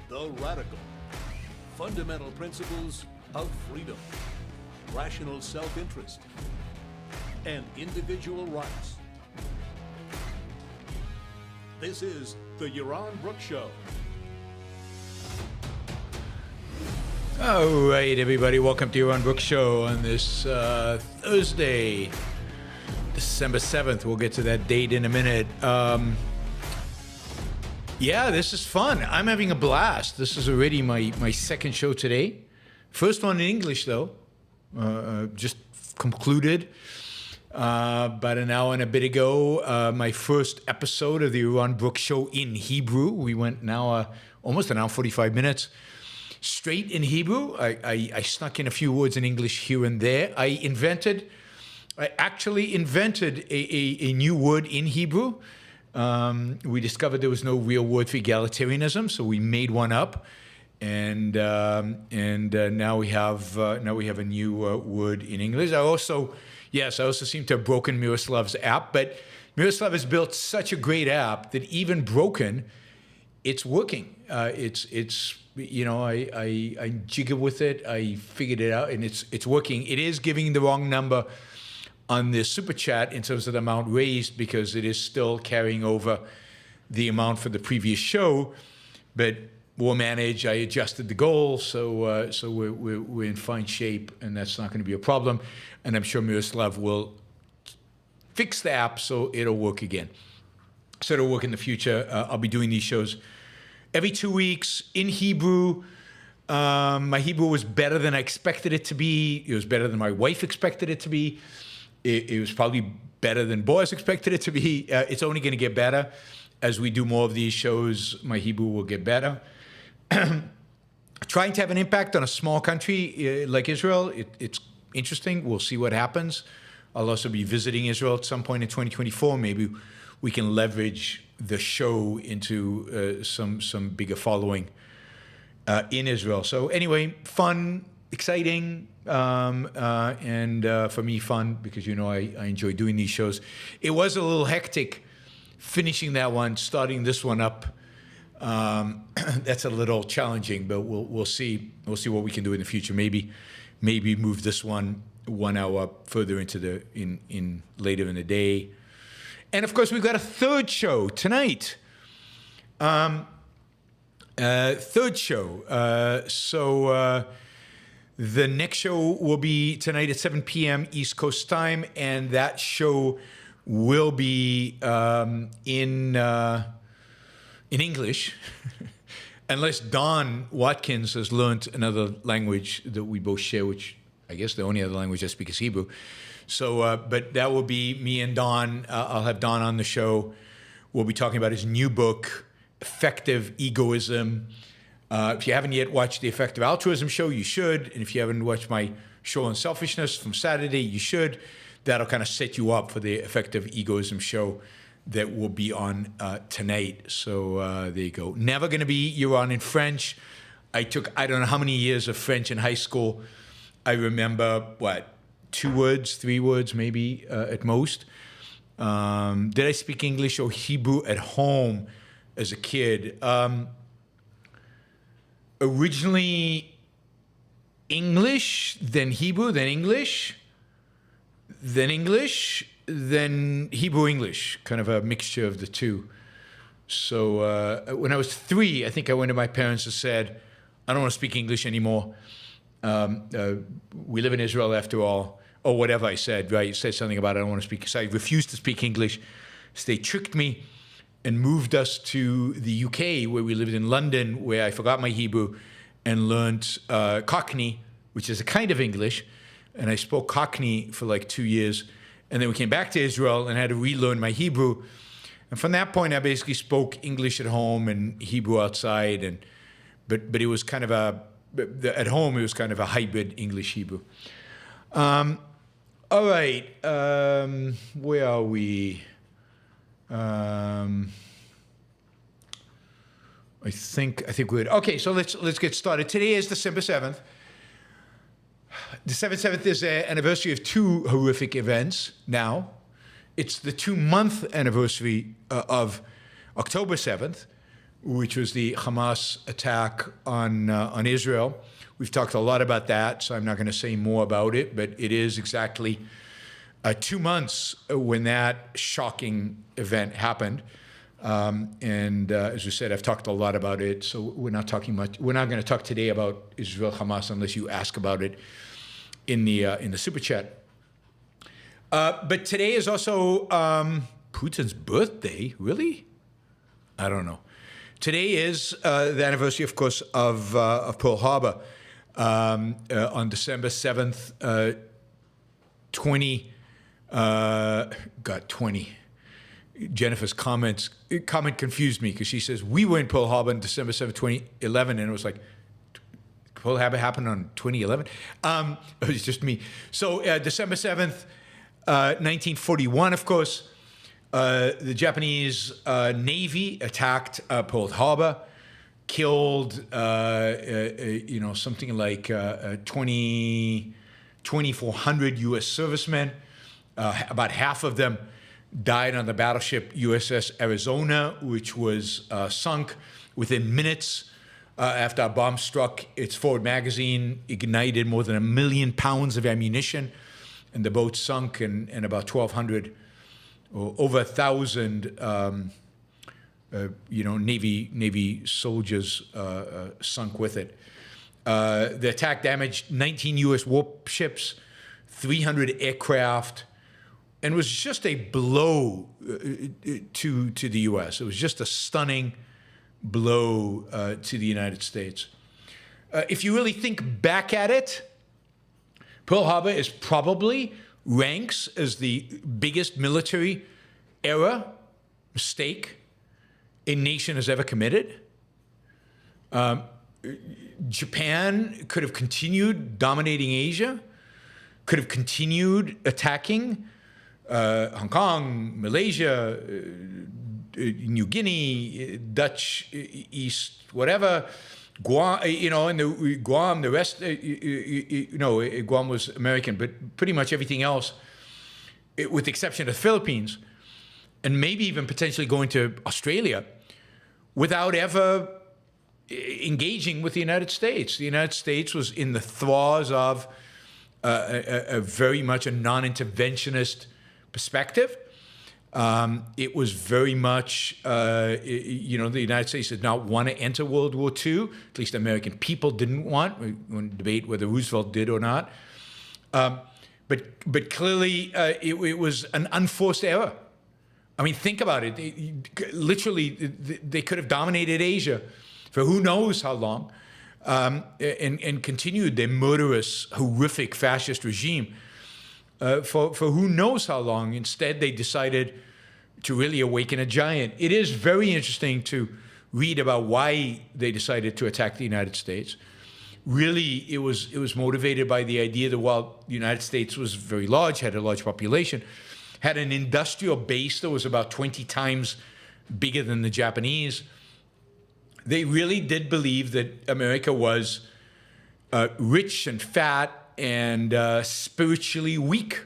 The radical, fundamental principles of freedom, rational self-interest, and individual rights. This is the Yaron Brook Show. All right, everybody, welcome to Yaron Brook Show on this Thursday, December 7th. We'll get to that date in a minute. Yeah, this is fun. I'm having a blast. This is already my second show today. First one in English, though. Just concluded about an hour and a bit ago. My first episode of the Yaron Brook Show in Hebrew. We went now almost an hour, 45 minutes. Straight in Hebrew. I snuck in a few words in English here and there. I actually invented a new word in Hebrew. We discovered there was no real word for egalitarianism, so we made one up, and now we have a new word in English. I also seem to have broken Miroslav's app, but Miroslav has built such a great app that even broken, it's working. I jigger with it. I figured it out, and it's working. It is giving the wrong number on the super chat in terms of the amount raised because it is still carrying over the amount for the previous show, but we'll manage. I adjusted the goal, so we're in fine shape, and that's not going to be a problem. And I'm sure Miroslav will fix the app so it'll work again. So it'll work in the future. I'll be doing these shows every 2 weeks in Hebrew. My Hebrew was better than I expected it to be. It was better than my wife expected it to be. It was probably better than Boaz expected it to be. It's only going to get better. As we do more of these shows, my Hebrew will get better. Trying to have an impact on a small country like Israel, it's interesting. We'll see what happens. I'll also be visiting Israel at some point in 2024. Maybe we can leverage the show into some bigger following in Israel. So anyway, fun, exciting, and for me, fun, because I enjoy doing these shows. It was a little hectic finishing that one, starting this one up. That's a little challenging, but we'll see. We'll see what we can do in the future. Maybe move this one hour further into in later in the day. And of course, we've got a third show tonight. Third show. So the next show will be tonight at 7 p.m. East Coast time, and that show will be in English, unless Don Watkins has learned another language that we both share, which I guess the only other language I speak is Hebrew. So, but that will be me and Don. I'll have Don on the show. We'll be talking about his new book, Effective Egoism. If you haven't yet watched the Effective Altruism show, you should. And if you haven't watched my show on selfishness from Saturday, you should. That'll kind of set you up for the Effective Egoism show that will be on tonight. So there you go. Never going to be Yaron in French. I took, I don't know how many years of French in high school. I remember, 2 words, 3 words maybe at most. Did I speak English or Hebrew at home as a kid? Originally English, then Hebrew, then English, then Hebrew English, kind of a mixture of the two. So when I was 3, I think I went to my parents and said, I don't want to speak English anymore. We live in Israel after all, or whatever I said, right? I said something about I don't want to speak, so I refused to speak English. So they tricked me and moved us to the UK, where we lived in London, where I forgot my Hebrew and learned Cockney, which is a kind of English. And I spoke Cockney for like 2 years. And then we came back to Israel and had to relearn my Hebrew. And from that point, I basically spoke English at home and Hebrew outside. But it was kind of at home, it was kind of a hybrid English-Hebrew. All right, where are we? I think we're good. Okay, so let's get started. Today is December 7th. December 7th is the anniversary of 2 horrific events now. It's the 2-month anniversary of October 7th, which was the Hamas attack on Israel. We've talked a lot about that, so I'm not going to say more about it, but it is exactly 2 months when that shocking event happened. As we said, I've talked a lot about it, so we're not talking much. We're not going to talk today about Israel-Hamas unless you ask about it in the super chat. But today is also Putin's birthday. Really? I don't know. Today is the anniversary, of course, of Pearl Harbor on December 7th, 20. Jennifer's comment confused me because she says we were in Pearl Harbor on December 7th, 2011, and it was like Pearl Harbor happened on 2011. It was just me. So December 7th, 1941, of course, the Japanese Navy attacked Pearl Harbor, killed something like 2,400 U.S. servicemen. About half of them died on the battleship USS Arizona, which was sunk within minutes after a bomb struck its forward magazine, ignited more than 1 million pounds of ammunition, and the boat sunk, and about 1,200 or over 1,000 Navy soldiers sunk with it. The attack damaged 19 U.S. warships, 300 aircraft, and was just a blow to the U.S. It was just a stunning blow to the United States. If you really think back at it, Pearl Harbor is probably ranks as the biggest military error, mistake a nation has ever committed. Japan could have continued dominating Asia, could have continued attacking Hong Kong, Malaysia, New Guinea, Dutch East, whatever, Guam, and Guam, the rest, Guam was American, but pretty much everything else, with the exception of the Philippines, and maybe even potentially going to Australia, without ever engaging with the United States. The United States was in the throes of a very much a non-interventionist perspective. It was very much, the United States did not want to enter World War II. At least the American people didn't want. We want to debate whether Roosevelt did or not. But clearly, it was an unforced error. I mean, think about it. They could have dominated Asia for who knows how long, and continued their murderous, horrific fascist regime for who knows how long. Instead, they decided to really awaken a giant. It is very interesting to read about why they decided to attack the United States. Really, it was motivated by the idea that while the United States was very large, had a large population, had an industrial base that was about 20 times bigger than the Japanese, they really did believe that America was rich and fat and spiritually weak,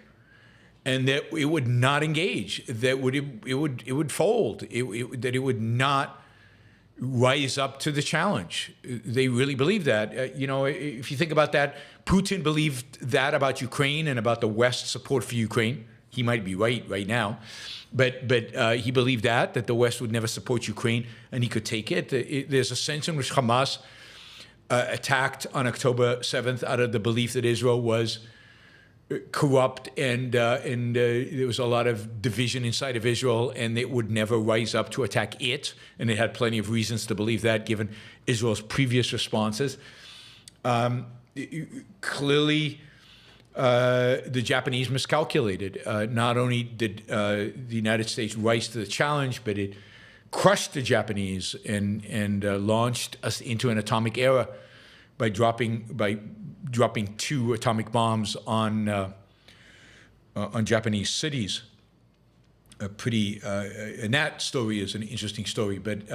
and that it would not engage, that it would fold, that it would not rise up to the challenge. They really believed that. If you think about that, Putin believed that about Ukraine and about the West's support for Ukraine. He might be right now, but he believed that the West would never support Ukraine and he could take it. There's a sense in which Hamas attacked on October 7th out of the belief that Israel was corrupt and there was a lot of division inside of Israel and it would never rise up to attack it. And it had plenty of reasons to believe that given Israel's previous responses. Clearly, the Japanese miscalculated. Not only did the United States rise to the challenge, but it crushed the Japanese and launched us into an atomic era by dropping 2 atomic bombs on Japanese cities. And that story is an interesting story. But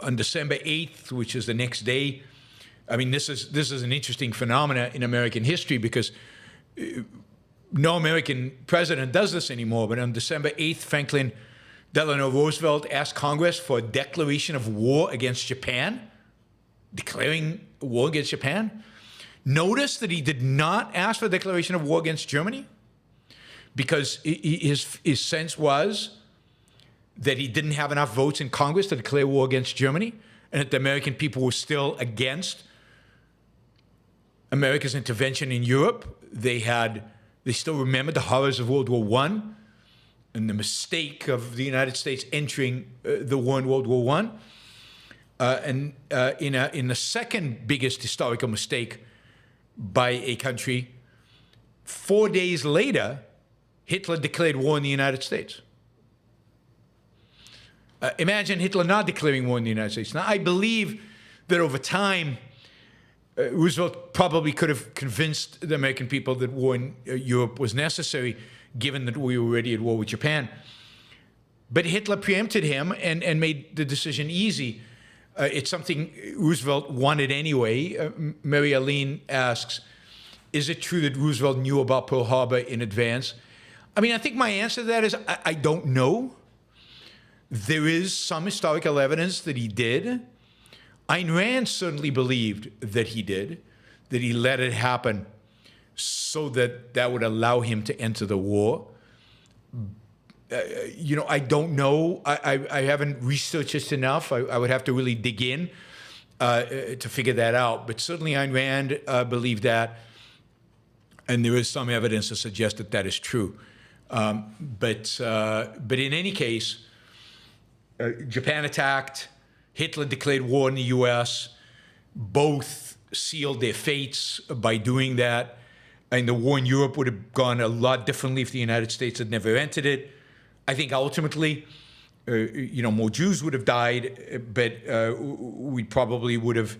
on December 8th, which is the next day, I mean, this is an interesting phenomena in American history because no American president does this anymore. But on December 8th, Franklin Delano Roosevelt asked Congress for a declaration of war against Japan, declaring war against Japan. Notice that he did not ask for a declaration of war against Germany, because his sense was that he didn't have enough votes in Congress to declare war against Germany, and that the American people were still against America's intervention in Europe. They still remembered the horrors of World War I and the mistake of the United States entering the war in World War I. In the second biggest historical mistake by a country, 4 days later, Hitler declared war in the United States. Imagine Hitler not declaring war in the United States. Now, I believe that over time, Roosevelt probably could have convinced the American people that war in Europe was necessary, given that we were already at war with Japan. But Hitler preempted him and made the decision easy. It's something Roosevelt wanted anyway. Mary Aline asks, is it true that Roosevelt knew about Pearl Harbor in advance? I mean, I think my answer to that is I don't know. There is some historical evidence that he did. Ayn Rand certainly believed that he did, that he let it happen so that would allow him to enter the war. I don't know. I haven't researched this enough. I would have to really dig in to figure that out. But certainly Ayn Rand believed that, and there is some evidence to suggest that that is true. But in any case, Japan attacked, Hitler declared war in the U.S., both sealed their fates by doing that, and the war in Europe would have gone a lot differently if the United States had never entered it. I think ultimately, more Jews would have died, but we probably would have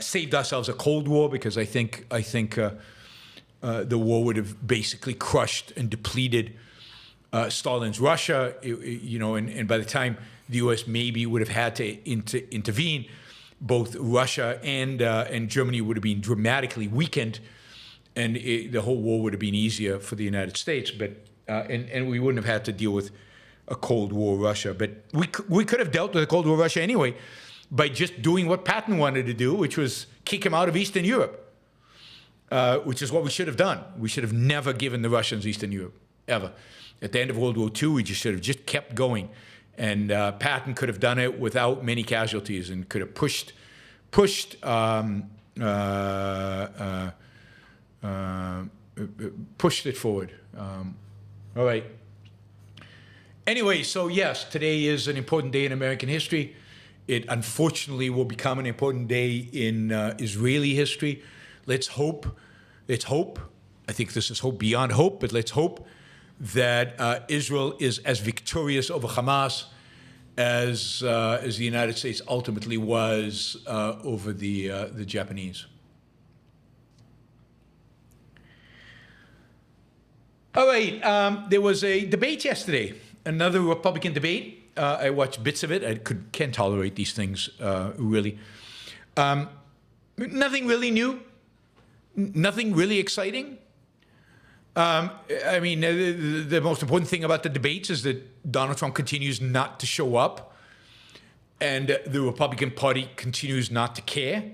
saved ourselves a Cold War, because I think the war would have basically crushed and depleted Stalin's Russia, and by the time the U.S. maybe would have had to intervene, both Russia and Germany would have been dramatically weakened, and the whole war would have been easier for the United States. But and we wouldn't have had to deal with a Cold War Russia. But we could have dealt with a Cold War Russia anyway by just doing what Patton wanted to do, which was kick him out of Eastern Europe, which is what we should have done. We should have never given the Russians Eastern Europe, ever. At the end of World War II, we should have just kept going. And Patton could have done it without many casualties and could have pushed it forward. All right. Anyway, so yes, today is an important day in American history. It unfortunately will become an important day in Israeli history. Let's hope. I think this is hope beyond hope, but let's hope that Israel is as victorious over Hamas as the United States ultimately was over the Japanese. All right, there was a debate yesterday, another Republican debate. I watched bits of it. I can't tolerate these things, really. Nothing really new, nothing really exciting. I mean, the most important thing about the debates is that Donald Trump continues not to show up, and the Republican Party continues not to care.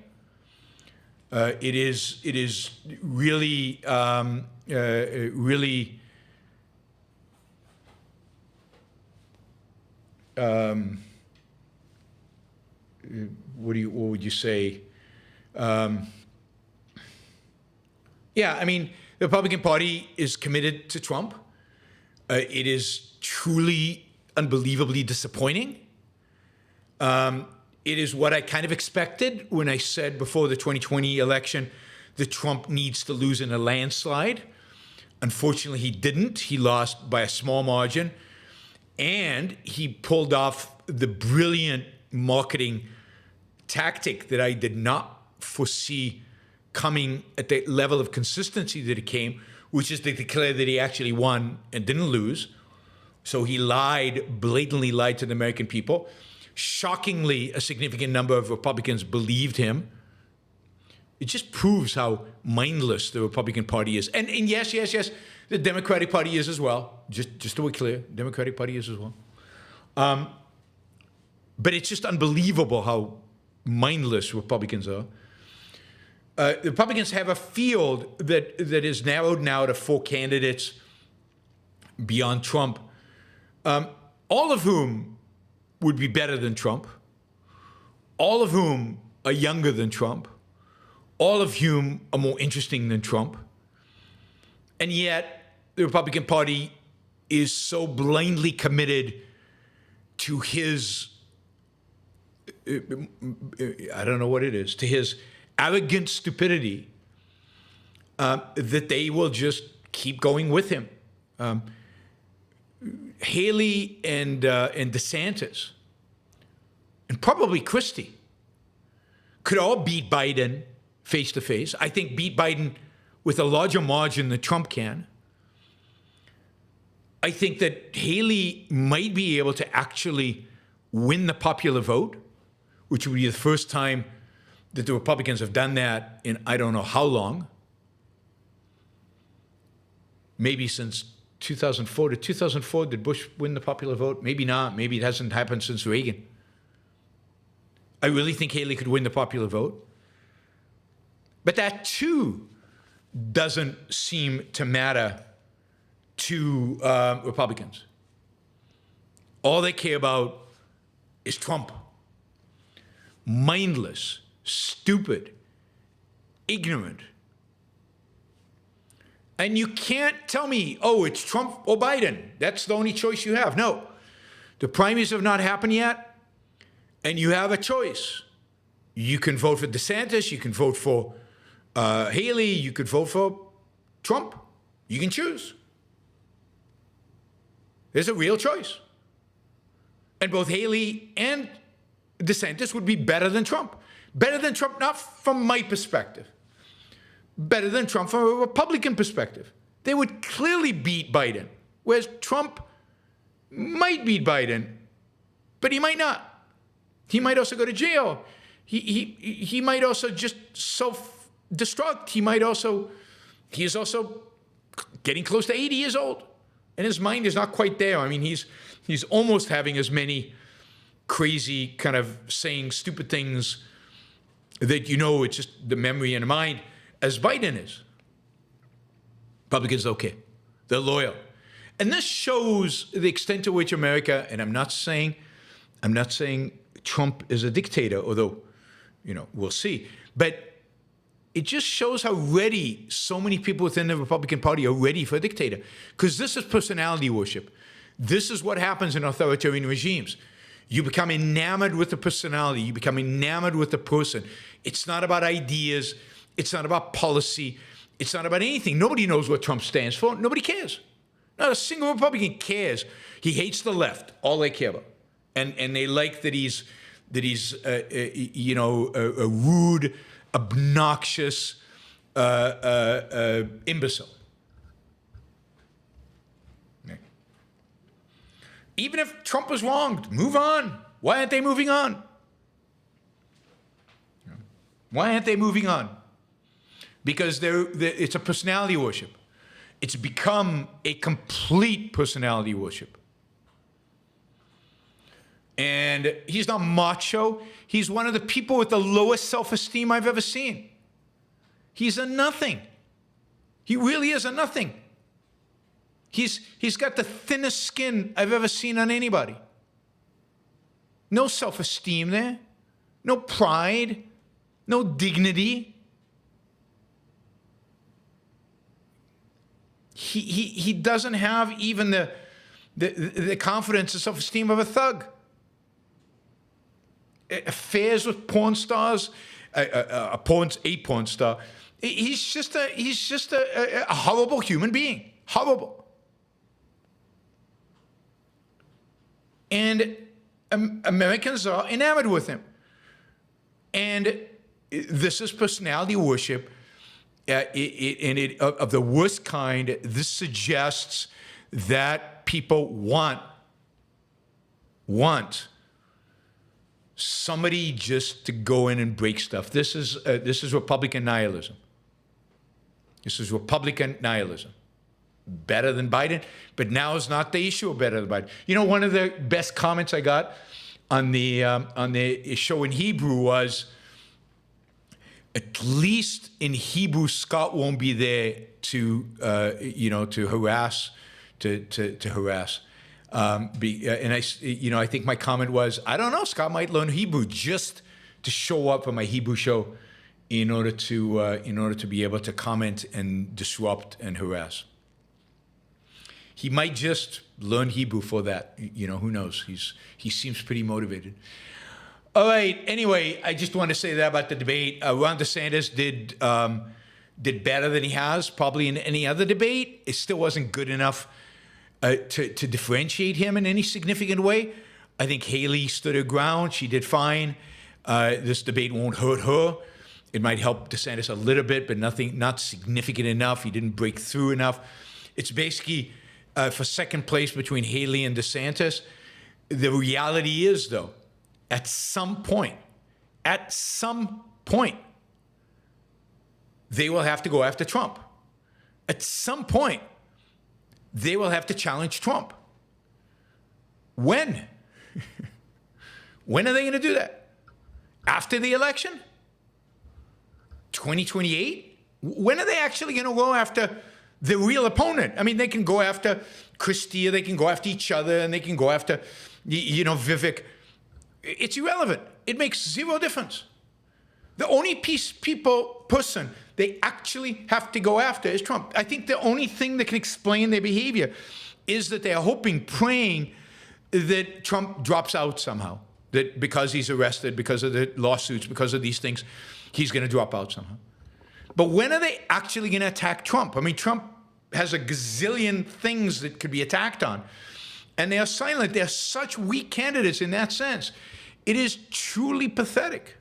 It is really, really. What would you say? Yeah, I mean, the Republican Party is committed to Trump. It is truly unbelievably disappointing. It is what I kind of expected when I said before the 2020 election that Trump needs to lose in a landslide. Unfortunately, he didn't. He lost by a small margin. And he pulled off the brilliant marketing tactic that I did not foresee coming at the level of consistency that it came, which is to declare that he actually won and didn't lose. So he lied, blatantly lied to the American people. Shockingly, a significant number of Republicans believed him. It just proves how mindless the Republican Party is. And yes, the Democratic Party is as well. Just to be clear, Democratic Party is as well. But it's just unbelievable how mindless Republicans are. The Republicans have a field that is narrowed now to 4 candidates beyond Trump, all of whom would be better than Trump, all of whom are younger than Trump, all of whom are more interesting than Trump. And yet the Republican Party is so blindly committed to his, I don't know what it is, to his arrogant stupidity, that they will just keep going with him. Haley and DeSantis, and probably Christie, could all beat Biden face to face. I think beat Biden with a larger margin than Trump can. I think that Haley might be able to actually win the popular vote, which would be the first time that the Republicans have done that in I don't know how long. Maybe since 2004. Did 2004, did Bush win the popular vote? Maybe not. Maybe it hasn't happened since Reagan. I really think Haley could win the popular vote. But that, too, doesn't seem to matter to Republicans. All they care about is Trump. Mindless, stupid, ignorant. And you can't tell me, oh, it's Trump or Biden. That's the only choice you have. No. The primaries have not happened yet, and you have a choice. You can vote for DeSantis. You can vote for Haley. You could vote for Trump. You can choose. There's a real choice. And both Haley and DeSantis would be better than Trump. Better than Trump, not from my perspective. Better than Trump from a Republican perspective. They would clearly beat Biden, whereas Trump might beat Biden, but he might not. He might also go to jail. He might also just self-destruct. He is also getting close to 80 years old, and his mind is not quite there. I mean, he's almost having as many crazy kind of saying stupid things that it's just the memory and the mind as Biden is. Republicans don't care. They're loyal. And this shows the extent to which America, and I'm not saying Trump is a dictator, although, we'll see. But it just shows how ready so many people within the Republican Party are ready for a dictator. Because this is personality worship. This is what happens in authoritarian regimes. You become enamored with the personality. You become enamored with the person. It's not about ideas. It's not about policy. It's not about anything. Nobody knows what Trump stands for. Nobody cares. Not a single Republican cares. He hates the left. All they care about. And they like that he's a rude, obnoxious imbecile. Even if Trump was wronged, move on. Why aren't they moving on? Why aren't they moving on? Because it's a personality worship. It's become a complete personality worship. And he's not macho. He's one of the people with the lowest self-esteem I've ever seen. He's a nothing. He really is a nothing. He's got the thinnest skin I've ever seen on anybody. No self-esteem there. No pride. No dignity. He doesn't have even the confidence and self-esteem of a thug. Affairs with porn stars, a porn star. He's just a horrible human being. Horrible. And Americans are enamored with him. And this is personality worship. Of the worst kind. This suggests that people want somebody just to go in and break stuff. This is Republican nihilism. This is Republican nihilism. better than Biden, but now is not the issue of better than Biden. You know, one of the best comments I got on the show in Hebrew was, at least in Hebrew, Scott won't be there to harass, to harass. And I think my comment was, I don't know, Scott might learn Hebrew just to show up on my Hebrew show in order to be able to comment and disrupt and harass. He might just learn Hebrew for that. You know, who knows? He seems pretty motivated. All right. Anyway, I just want to say that about the debate. Ron DeSantis did better than he has probably in any other debate. It still wasn't good enough to differentiate him in any significant way. I think Haley stood her ground. She did fine. This debate won't hurt her. It might help DeSantis a little bit, but not significant enough. He didn't break through enough. It's basically for second place between Haley and DeSantis. The reality is, though, at some point, they will have to go after Trump. At some point, they will have to challenge Trump. When? When are they going to do that? After the election? 2028? When are they actually going to go after the real opponent? I mean, they can go after Christie, they can go after each other, and they can go after, Vivek. It's irrelevant. It makes zero difference. The only person they actually have to go after is Trump. I think the only thing that can explain their behavior is that they are hoping, praying that Trump drops out somehow. That because he's arrested, because of the lawsuits, because of these things, he's going to drop out somehow. But when are they actually going to attack Trump? I mean, Trump has a gazillion things that could be attacked on. And they are silent. They're such weak candidates in that sense. It is truly pathetic.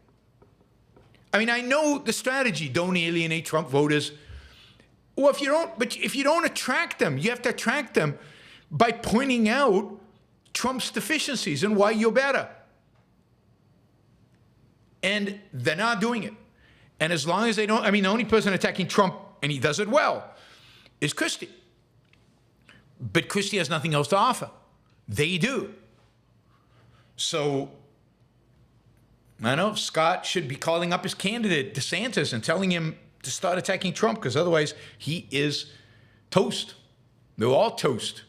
I mean, I know the strategy, don't alienate Trump voters. Well, if you don't attract them, you have to attract them by pointing out Trump's deficiencies and why you're better. And they're not doing it. And as long as they don't, I mean, the only person attacking Trump, and he does it well, is Christie. But Christie has nothing else to offer. They do. So, I know Scott should be calling up his candidate, DeSantis, and telling him to start attacking Trump, because otherwise he is toast. They're all toast.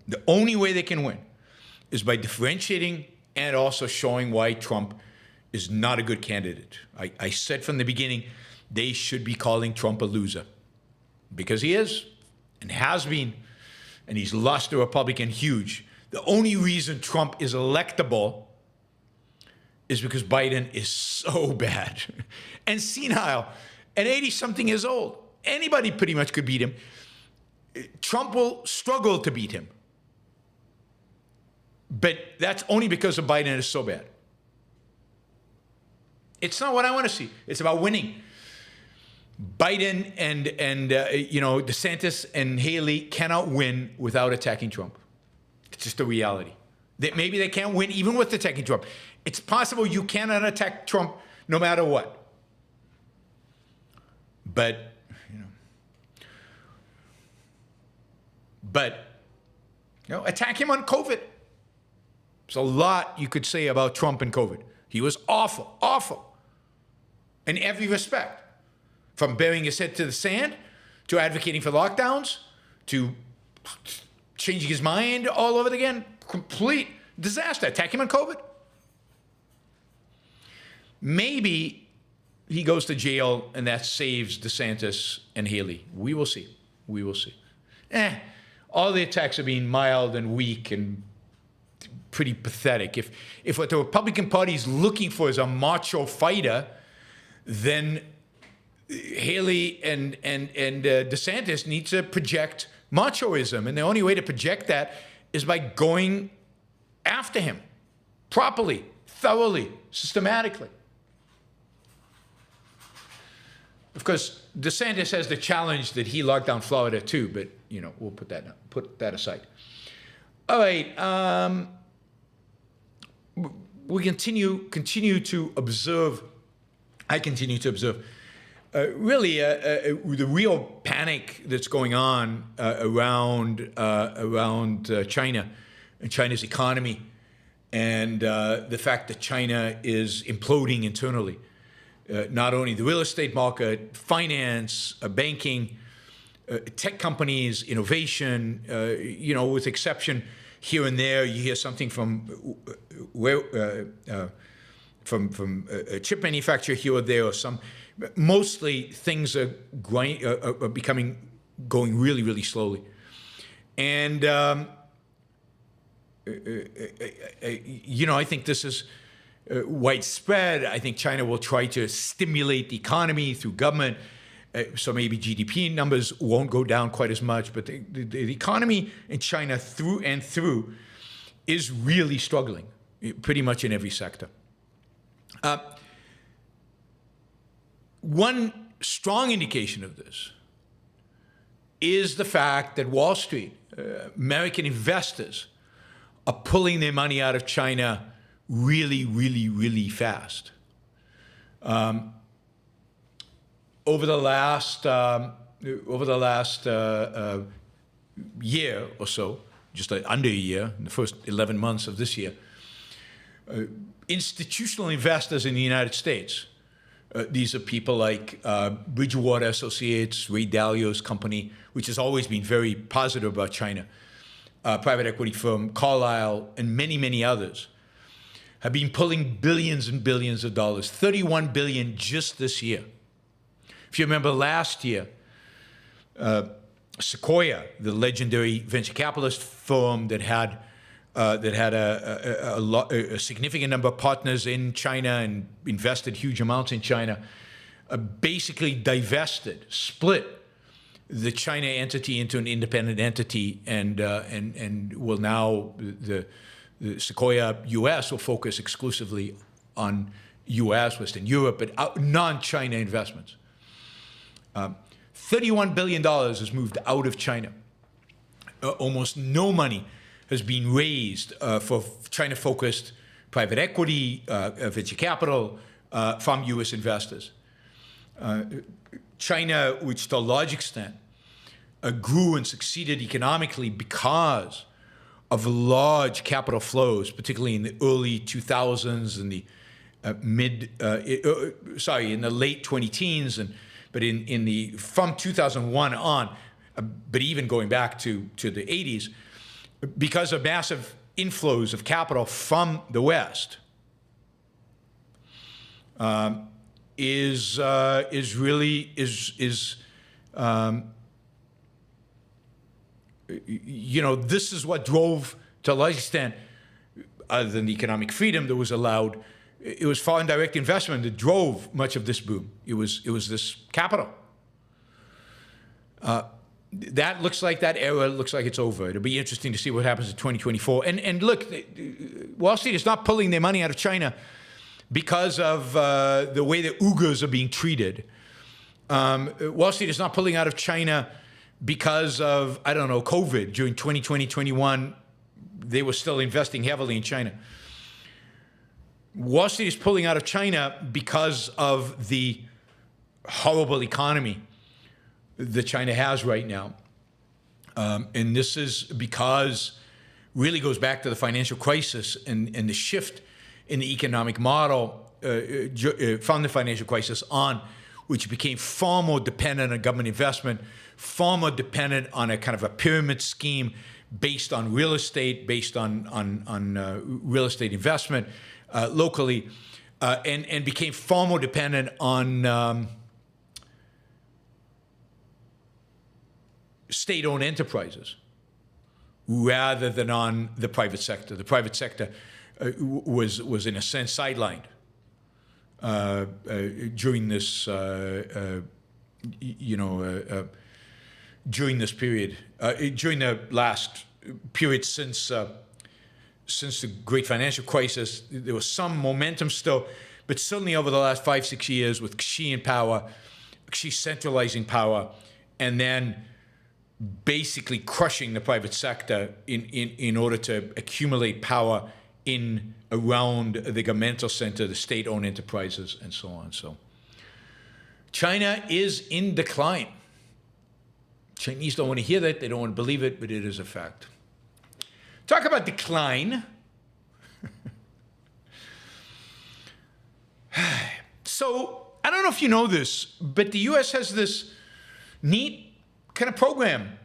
The only way they can win is by differentiating and also showing why Trump is not a good candidate. I said from the beginning, they should be calling Trump a loser, because he is and has been, and he's lost the Republican huge. The only reason Trump is electable is because Biden is so bad and senile and 80-something years old. Anybody pretty much could beat him. Trump will struggle to beat him. But that's only because of Biden is so bad. It's not what I want to see. It's about winning. Biden and DeSantis and Haley cannot win without attacking Trump. It's just a reality. That maybe they can't win even with attacking Trump. It's possible you cannot attack Trump no matter what. But attack him on COVID. There's a lot you could say about Trump and COVID. He was awful in every respect. From burying his head to the sand, to advocating for lockdowns, to changing his mind all over again. Complete disaster. Attack him on COVID. Maybe he goes to jail and that saves DeSantis and Haley. We will see. We will see. All the attacks are being mild and weak and pretty pathetic. If what the Republican Party is looking for is a macho fighter, then Haley and DeSantis need to project machoism. And the only way to project that is by going after him properly, thoroughly, systematically. Of course, DeSantis has the challenge that he locked down Florida too, but we'll put that aside. All right, we continue to observe. I continue to observe really the real panic that's going on around China and China's economy, and the fact that China is imploding internally. Not only the real estate market, finance, banking, tech companies, innovation, with exception here and there, you hear something from a chip manufacturer here or there, or some. Mostly things are going really, really slowly, and I think this is widespread. I think China will try to stimulate the economy through government, so maybe GDP numbers won't go down quite as much, but the economy in China through and through is really struggling, pretty much in every sector. One strong indication of this is the fact that Wall Street, American investors, are pulling their money out of China really, really, really fast. Over the last year or so, just under a year, in the first 11 months of this year, institutional investors in the United States, these are people like Bridgewater Associates, Ray Dalio's company, which has always been very positive about China, private equity firm Carlyle, and many, many others, have been pulling billions and billions of dollars, $31 billion just this year. If you remember last year, Sequoia, the legendary venture capitalist firm that had a significant number of partners in China and invested huge amounts in China, basically divested, split the China entity into an independent entity, and will now the Sequoia U.S. will focus exclusively on U.S., Western Europe, but non-China investments. $31 billion has moved out of China. Almost no money has been raised for China-focused private equity, venture capital from U.S. investors. China, which to a large extent grew and succeeded economically because of large capital flows, particularly in the early 2000s and the in the late 20-teens, but from 2001 on, but even going back to the 80s, because of massive inflows of capital from the West, this is what drove, to a large extent, other than the economic freedom that was allowed, it was foreign direct investment that drove much of this boom. It was this capital. That era looks like it's over. It'll be interesting to see what happens in 2024. And look, Wall Street is not pulling their money out of China because of the way the Uyghurs are being treated. Wall Street is not pulling out of China because of, COVID. During 2020, 21, they were still investing heavily in China. Wall Street is pulling out of China because of the horrible economy that China has right now. And this is because really goes back to the financial crisis and the shift in the economic model from the financial crisis on, which became far more dependent on government investment, far more dependent on a kind of a pyramid scheme based on real estate, based on real estate investment locally, and became far more dependent on state-owned enterprises rather than on the private sector. The private sector was in a sense sidelined during this during this period, during the last period since the great financial crisis. There was some momentum still, but certainly over the last 5-6 years with Xi in power, Xi centralizing power, and then basically crushing the private sector in order to accumulate power around the governmental center, the state-owned enterprises, and so on. So China is in decline. Chinese don't want to hear that. They don't want to believe it, but it is a fact. Talk about decline. So, I don't know if you know this, but the U.S. has this neat kind of program.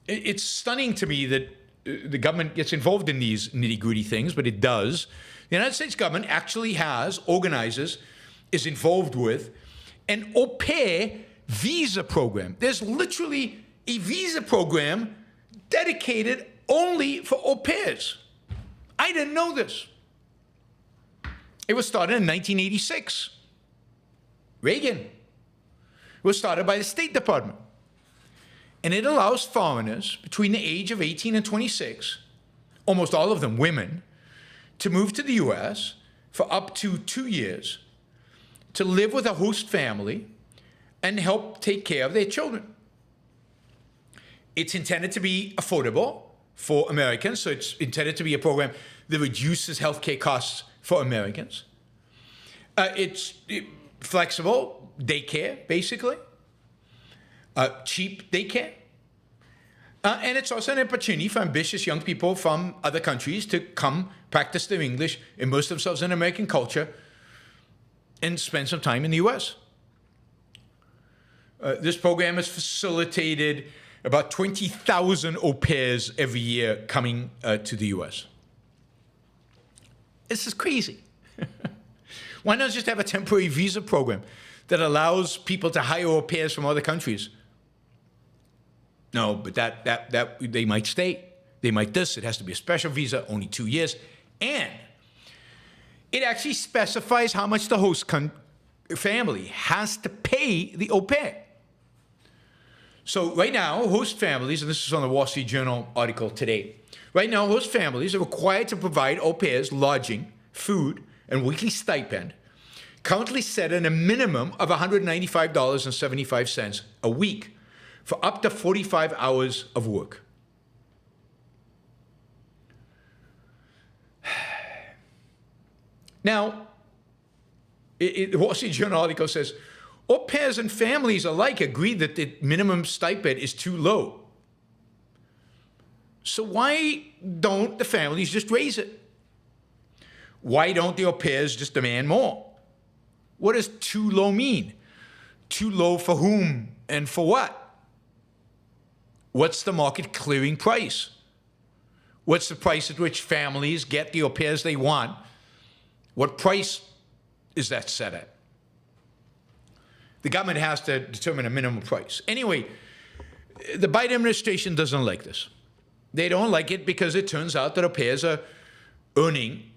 It's stunning to me that the government gets involved in these nitty-gritty things, but it does. The United States government actually has, organizes, is involved with an au pair visa program. There's literally a visa program dedicated only for au pairs. I didn't know this. It was started in 1986. Reagan. It was started by the State Department. And it allows foreigners between the age of 18 and 26, almost all of them women, to move to the U.S. for up to 2 years to live with a host family and help take care of their children. It's intended to be affordable for Americans, so it's intended to be a program that reduces healthcare costs for Americans. It's flexible daycare, basically. Cheap daycare. And it's also an opportunity for ambitious young people from other countries to come practice their English, immerse themselves in American culture, and spend some time in the U.S. This program has facilitated about 20,000 au pairs every year coming to the U.S. This is crazy. Why not just have a temporary visa program that allows people to hire au pairs from other countries? No, but that they might stay. They might this. It has to be a special visa, only 2 years. And it actually specifies how much the host family has to pay the au pair. So right now, host families, and this is on the Wall Street Journal article today, right now host families are required to provide au pairs lodging, food, and weekly stipend, currently set at a minimum of $195.75 a week for up to 45 hours of work. Now, the Wall Street Journal article says, au pairs and families alike agree that the minimum stipend is too low. So why don't the families just raise it? Why don't the au pairs just demand more? What does too low mean? Too low for whom and for what? What's the market clearing price? What's the price at which families get the au pairs they want? What price is that set at? The government has to determine a minimum price. Anyway, the Biden administration doesn't like this. They don't like it because it turns out that au pairs are earning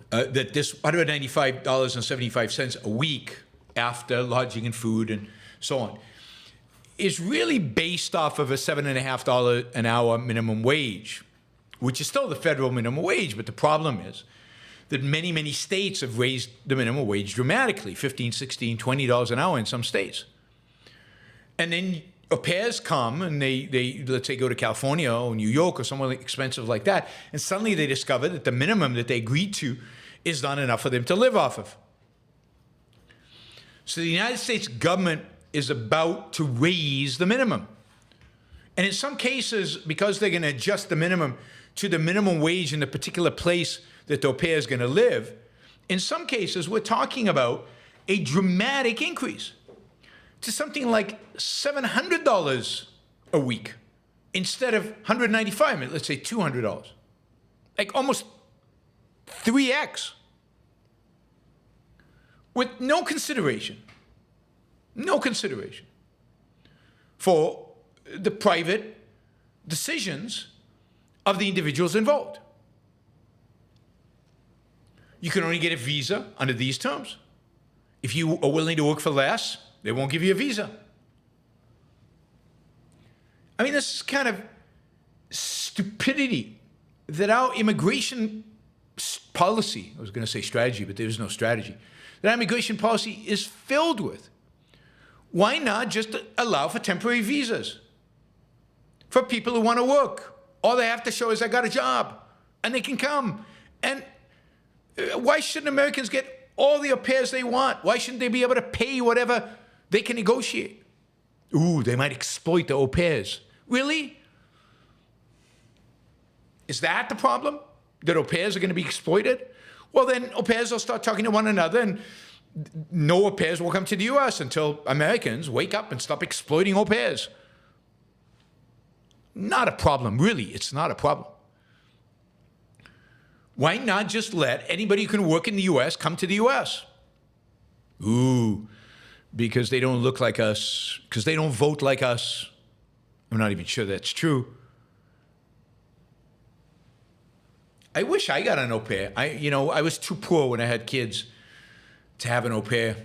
that this $195.75 a week after lodging and food and so on is really based off of a $7.50 an hour minimum wage, which is still the federal minimum wage. But the problem is that many, many states have raised the minimum wage dramatically, $15, $16, $20 an hour in some states. And then au pairs come and they let's say go to California or New York or somewhere expensive like that, and suddenly they discover that the minimum that they agreed to is not enough for them to live off of. So the United States government is about to raise the minimum. And in some cases, because they're going to adjust the minimum to the minimum wage in the particular place that the au pair is going to live, in some cases, we're talking about a dramatic increase to something like $700 a week instead of $195, let's say $200. Like almost 3x. With no consideration for the private decisions of the individuals involved. You can only get a visa under these terms. If you are willing to work for less, they won't give you a visa. I mean, this is kind of stupidity that our immigration policy, I was going to say strategy, but there is no strategy, that our immigration policy is filled with. Why not just allow for temporary visas for people who want to work? All they have to show is I got a job, and they can come. And why shouldn't Americans get all the au pairs they want. Why shouldn't they be able to pay whatever they can negotiate? Ooh, they might exploit the au pairs. Really? Is that the problem? That au pairs are going to be exploited? Well, then au pairs will start talking to one another, and no au pairs will come to the U.S. until Americans wake up and stop exploiting au pairs. Not a problem, really. It's not a problem. Why not just let anybody who can work in the U.S. come to the U.S.? Ooh, because they don't look like us, because they don't vote like us. I'm not even sure that's true. I wish I got an au pair. I was too poor when I had kids to have an au pair.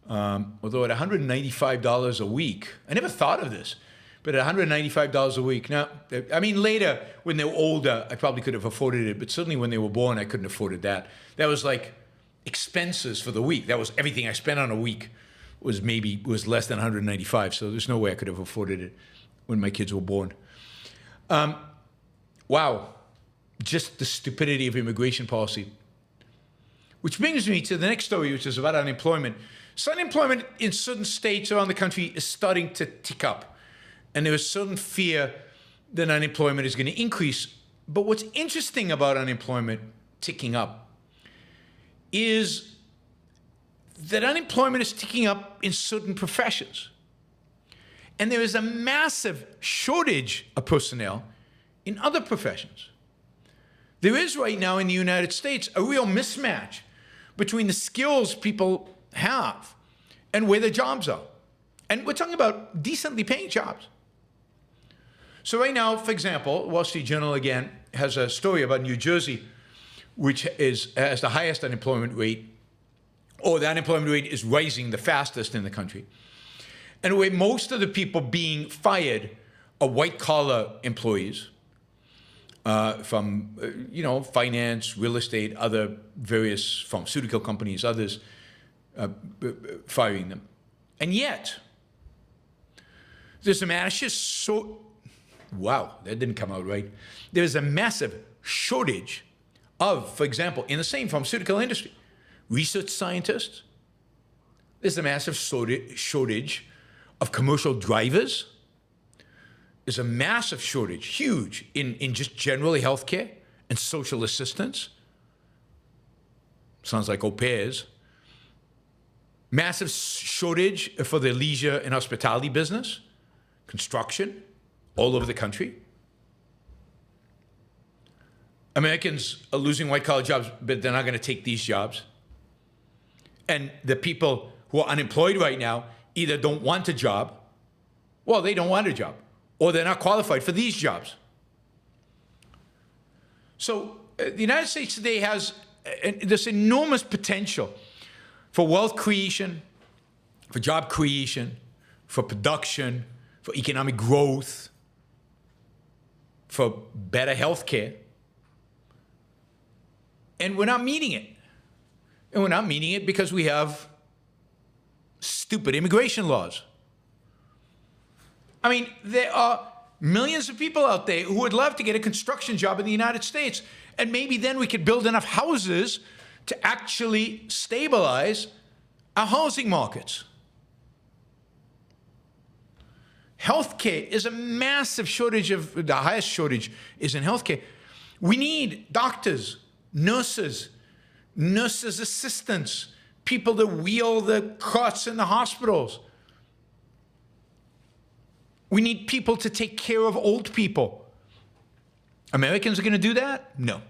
Although at $195 a week, I never thought of this, but at $195 a week. Now, I mean, later, when they were older, I probably could have afforded it, but certainly when they were born, I couldn't afford that. That was like expenses for the week. That was everything I spent on a week was less than $195, so there's no way I could have afforded it when my kids were born. Wow. Just the stupidity of immigration policy. Which brings me to the next story, which is about unemployment. So unemployment in certain states around the country is starting to tick up. And there is certain fear that unemployment is going to increase. But what's interesting about unemployment ticking up is that unemployment is ticking up in certain professions. And there is a massive shortage of personnel in other professions. There is right now in the United States a real mismatch between the skills people have and where the jobs are. And we're talking about decently paying jobs. So right now, for example, Wall Street Journal again has a story about New Jersey, which has the highest unemployment rate, or the unemployment rate is rising the fastest in the country. And where most of the people being fired are white-collar employees, from finance, real estate, other various pharmaceutical companies, others firing them. And yet, there's a massive wow, that didn't come out right. There's a massive shortage of, for example, in the same pharmaceutical industry, research scientists. There's a massive shortage of commercial drivers. There's a massive shortage, huge, in just generally healthcare and social assistance. Sounds like au pairs. Massive shortage for the leisure and hospitality business, construction, all over the country. Americans are losing white-collar jobs, but they're not going to take these jobs. And the people who are unemployed right now either don't want a job, well, they don't want a job, or they're not qualified for these jobs. So the United States today has this enormous potential for wealth creation, for job creation, for production, for economic growth, for better health care. And we're not meeting it. And we're not meeting it because we have stupid immigration laws. I mean, there are millions of people out there who would love to get a construction job in the United States. And maybe then we could build enough houses to actually stabilize our housing markets. Healthcare is a massive shortage of, the highest shortage is in healthcare. We need doctors, nurses assistants, people that wheel the cots in the hospitals. We need people to take care of old people. Americans are going to do that? No.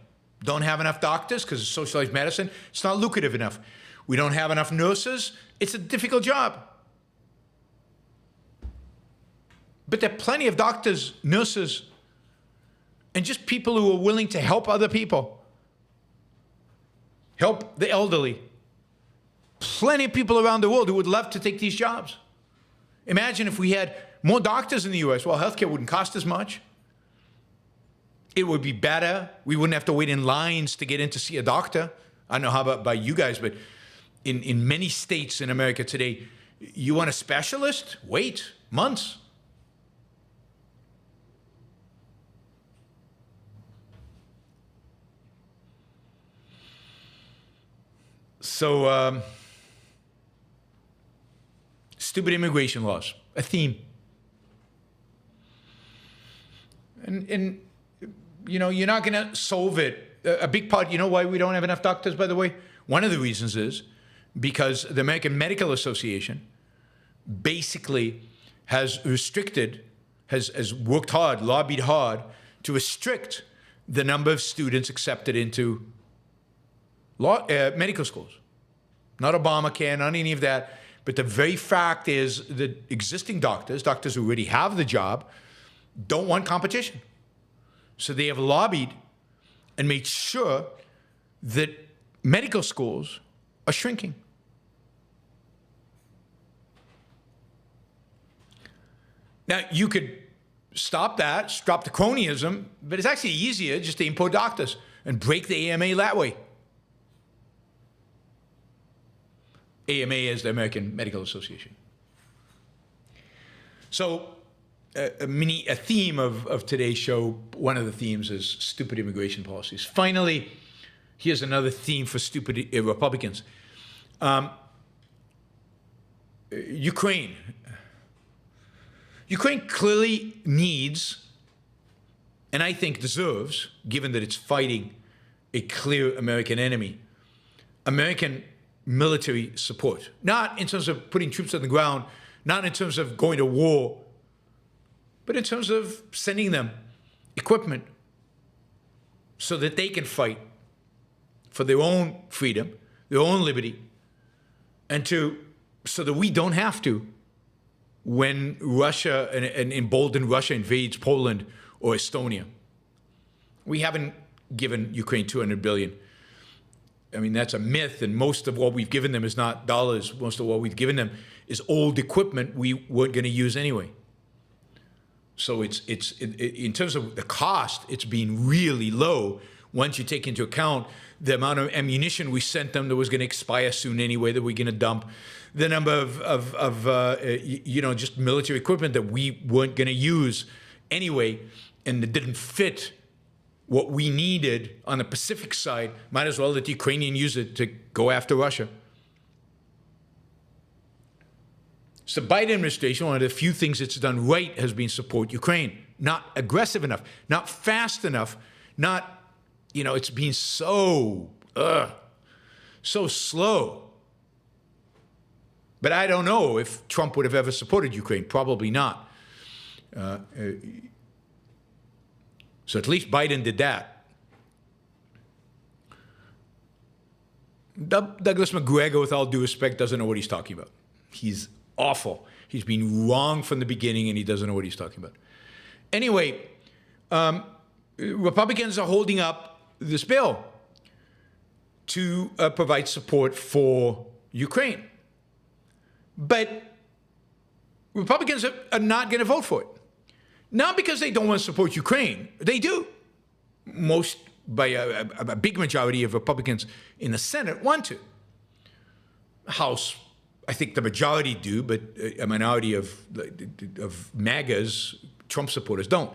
Don't have enough doctors because of socialized medicine. It's not lucrative enough. We don't have enough nurses. It's a difficult job. But there are plenty of doctors, nurses, and just people who are willing to help other people. Help the elderly. Plenty of people around the world who would love to take these jobs. Imagine if we had more doctors in the U.S. Well, healthcare wouldn't cost as much. It would be better. We wouldn't have to wait in lines to get in to see a doctor. I don't know how about by you guys, but in many states in America today, you want a specialist? Wait months. So, stupid immigration laws, a theme. And you know, you're not going to solve it. A big part, you know why we don't have enough doctors, by the way? One of the reasons is because the American Medical Association basically has restricted, has worked hard, lobbied hard to restrict the number of students accepted into medical schools. Not Obamacare, not any of that. But the very fact is that existing doctors who already have the job, don't want competition. So they have lobbied and made sure that medical schools are shrinking. Now, you could stop that, stop the cronyism, but it's actually easier just to import doctors and break the AMA that way. AMA is the American Medical Association. So a theme of today's show, one of the themes is stupid immigration policies. Finally, here's another theme for stupid Republicans. Ukraine. Ukraine clearly needs, and I think deserves, given that it's fighting a clear American enemy, American military support. Not in terms of putting troops on the ground, not in terms of going to war, but in terms of sending them equipment so that they can fight for their own freedom, their own liberty, and so that we don't have to when Russia and emboldened Russia invades Poland or Estonia. We haven't given Ukraine $200 billion. I mean, that's a myth, and most of what we've given them is not dollars. Most of what we've given them is old equipment we weren't going to use anyway. So it's in terms of the cost, it's been really low once you take into account the amount of ammunition we sent them that was going to expire soon anyway, that we're going to dump, the number of just military equipment that we weren't going to use anyway, and that didn't fit what we needed on the Pacific side. Might as well let the Ukrainian use it to go after Russia. So the Biden administration, one of the few things it's done right has been support Ukraine. Not aggressive enough, not fast enough, not, it's been so slow. But I don't know if Trump would have ever supported Ukraine. Probably not. So at least Biden did that. Douglas McGregor, with all due respect, doesn't know what he's talking about. He's awful. He's been wrong from the beginning, and he doesn't know what he's talking about. Anyway, Republicans are holding up this bill to provide support for Ukraine. But Republicans are not going to vote for it. Not because they don't want to support Ukraine. They do. By a big majority of Republicans in the Senate want to. House, I think the majority do, but a minority of MAGAs, Trump supporters, don't.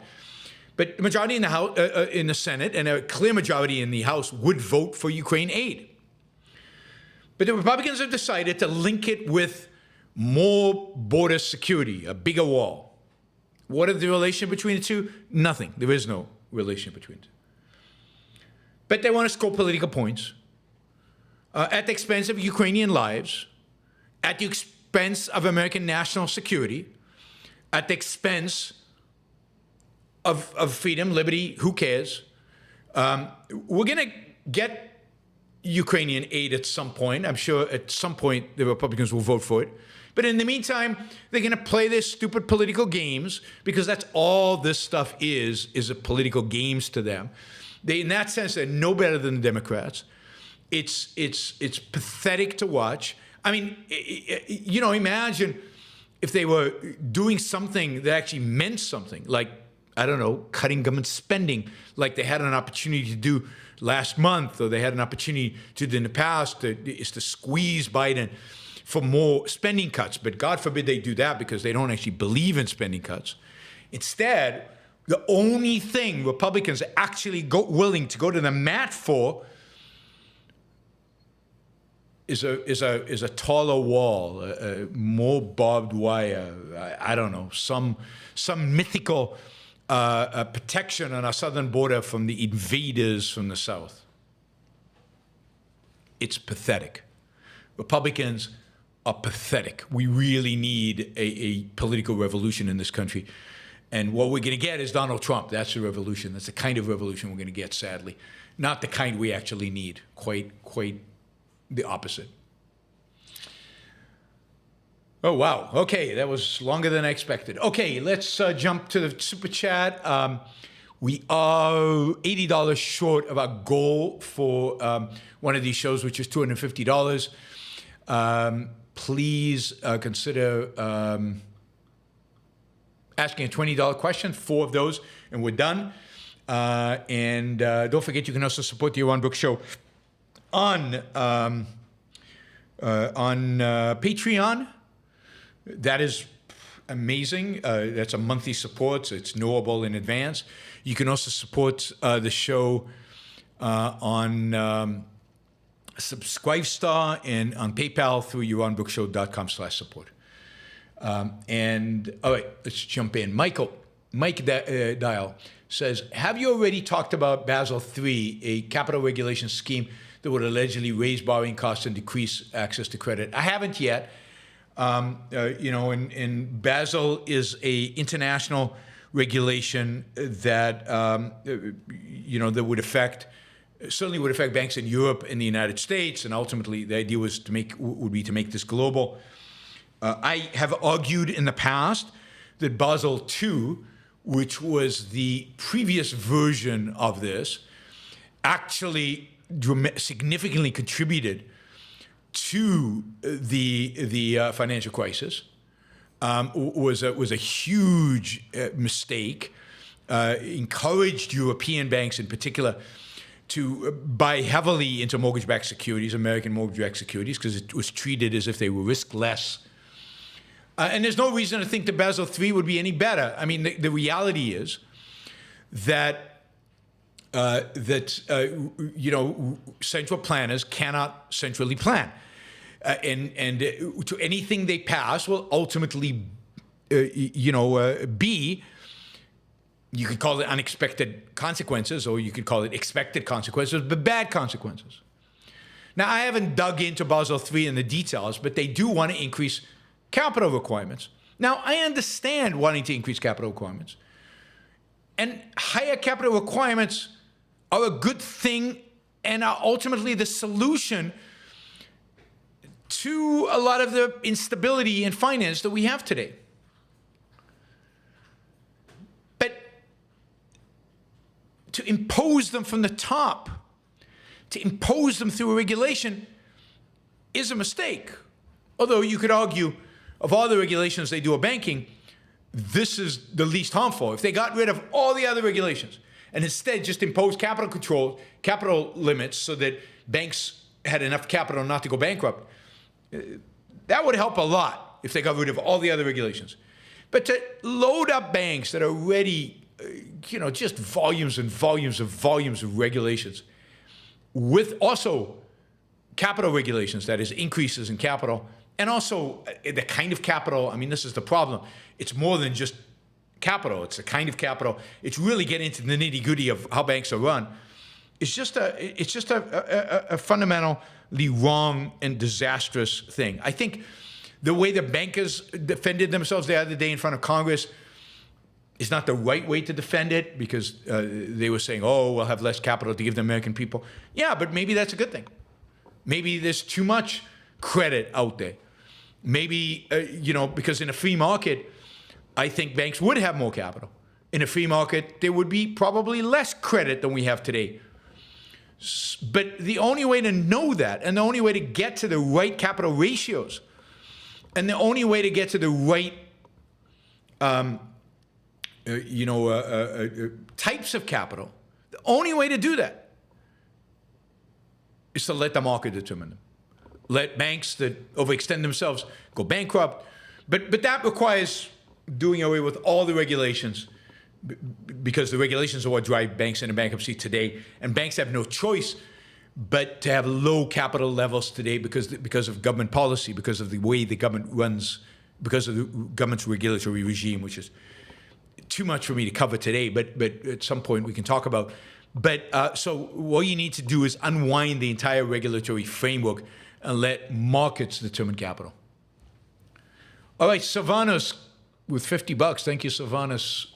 But the majority in the House, in the Senate, and a clear majority in the House would vote for Ukraine aid. But the Republicans have decided to link it with more border security, a bigger wall. What is the relation between the two? Nothing. There is no relation between the two. But they want to score political points at the expense of Ukrainian lives, at the expense of American national security, at the expense of freedom, liberty, who cares? We're going to get Ukrainian aid at some point. I'm sure at some point the Republicans will vote for it. But in the meantime, they're going to play their stupid political games, because that's all this stuff is a political games to them. They, in that sense, they're no better than the Democrats. It's pathetic to watch. I mean, imagine if they were doing something that actually meant something, like, I don't know, cutting government spending, like they had an opportunity to do last month, or they had an opportunity to do in the past, is to squeeze Biden for more spending cuts. But God forbid they do that, because they don't actually believe in spending cuts. Instead, the only thing Republicans are actually willing to go to the mat for is a taller wall, more barbed wire. I don't know, some mythical protection on our southern border from the invaders from the south. It's pathetic. Republicans are pathetic. We really need a political revolution in this country. And what we're going to get is Donald Trump. That's the revolution. That's the kind of revolution we're going to get, sadly. Not the kind we actually need. Quite the opposite. Oh, wow. Okay, that was longer than I expected. Okay, let's jump to the Super Chat. We are $80 short of our goal for one of these shows, which is $250. Please consider asking a $20 question, 4 of those, and we're done. And don't forget, you can also support the Yaron Brook Show on Patreon. That is amazing. That's a monthly support, so it's knowable in advance. You can also support the show on Subscribestar and on PayPal through YaronBrookShow.com/support. And all right, let's jump in. Mike Dial says, have you already talked about Basel III, a capital regulation scheme that would allegedly raise borrowing costs and decrease access to credit? I haven't yet. And Basel is a international regulation that that would certainly would affect banks in Europe and the United States, and ultimately the idea would be to make this global. I have argued in the past that Basel II, which was the previous version of this, actually significantly contributed to the financial crisis, was a huge mistake. Encouraged European banks in particular to buy heavily into mortgage-backed securities, American mortgage-backed securities, because it was treated as if they were risk-less. And there's no reason to think that Basel III would be any better. I mean, the reality is that central planners cannot centrally plan. And to anything they pass will ultimately, be, you could call it unexpected consequences, or you could call it expected consequences, but bad consequences. Now, I haven't dug into Basel III in the details, but they do want to increase capital requirements. Now, I understand wanting to increase capital requirements. And higher capital requirements are a good thing and are ultimately the solution to a lot of the instability in finance that we have today. But to impose them from the top, to impose them through a regulation, is a mistake. Although you could argue, of all the regulations they do of banking, this is the least harmful. If they got rid of all the other regulations and instead just imposed capital control, capital limits so that banks had enough capital not to go bankrupt, that would help a lot if they got rid of all the other regulations. But to load up banks that are already, just volumes and volumes of regulations, with also capital regulations, that is increases in capital, and also the kind of capital, I mean, this is the problem. It's more than just capital. It's the kind of capital. It's really getting into the nitty-gritty of how banks are run. It's just a fundamentally wrong and disastrous thing. I think the way the bankers defended themselves the other day in front of Congress is not the right way to defend it, because they were saying, we'll have less capital to give the American people. Yeah, but maybe that's a good thing. Maybe there's too much credit out there. Maybe, because in a free market, I think banks would have more capital. In a free market, there would be probably less credit than we have today. But the only way to know that, and the only way to get to the right capital ratios, and the only way to get to the right types of capital, the only way to do that is to let the market determine them. Let banks that overextend themselves go bankrupt. But that requires doing away with all the regulations, because the regulations are what drive banks into bankruptcy today. And banks have no choice but to have low capital levels today because of government policy, because of the way the government runs, because of the government's regulatory regime, which is too much for me to cover today, but at some point we can talk about. But so what you need to do is unwind the entire regulatory framework and let markets determine capital. All right, Sylvanas with $50. Thank you, Sylvanas.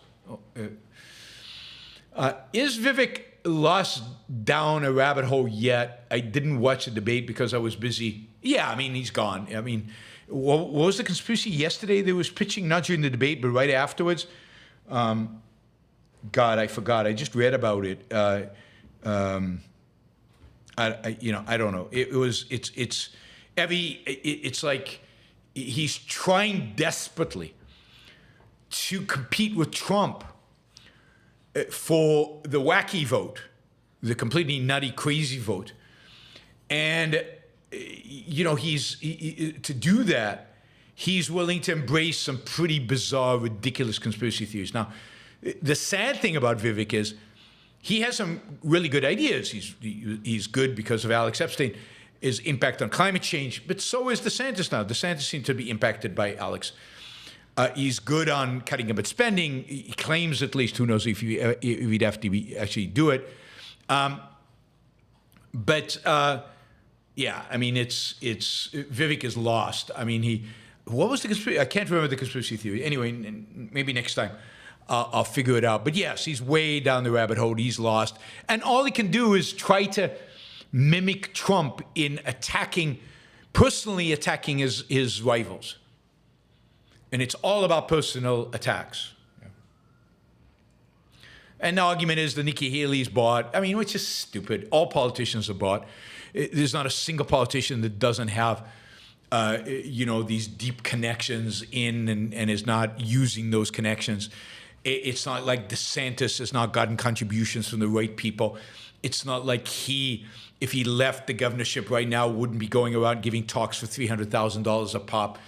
Is Vivek lost down a rabbit hole yet? I didn't watch the debate because I was busy. Yeah, I mean, he's gone. I mean, what was the conspiracy yesterday that was pitching, not during the debate, but right afterwards? God, I forgot. I just read about it. I don't know. It's like he's trying desperately to compete with Trump for the wacky vote, the completely nutty, crazy vote. And, to do that, he's willing to embrace some pretty bizarre, ridiculous conspiracy theories. Now, the sad thing about Vivek is he has some really good ideas. He's good because of Alex Epstein, his impact on climate change, but so is DeSantis now. DeSantis seems to be impacted by Alex. He's good on cutting government spending. He claims, at least, who knows if he'd have to actually do it. Yeah, I mean, Vivek is lost. I mean, what was the conspiracy? I can't remember the conspiracy theory. Anyway, maybe next time I'll figure it out. But yes, he's way down the rabbit hole. He's lost. And all he can do is try to mimic Trump in personally attacking his rivals. And it's all about personal attacks. Yeah. And the argument is that Nikki Haley's bought, I mean, which is stupid. All politicians are bought. There's not a single politician that doesn't have, these deep connections in and is not using those connections. It's not like DeSantis has not gotten contributions from the right people. It's not like if he left the governorship right now, wouldn't be going around giving talks for $300,000 a pop.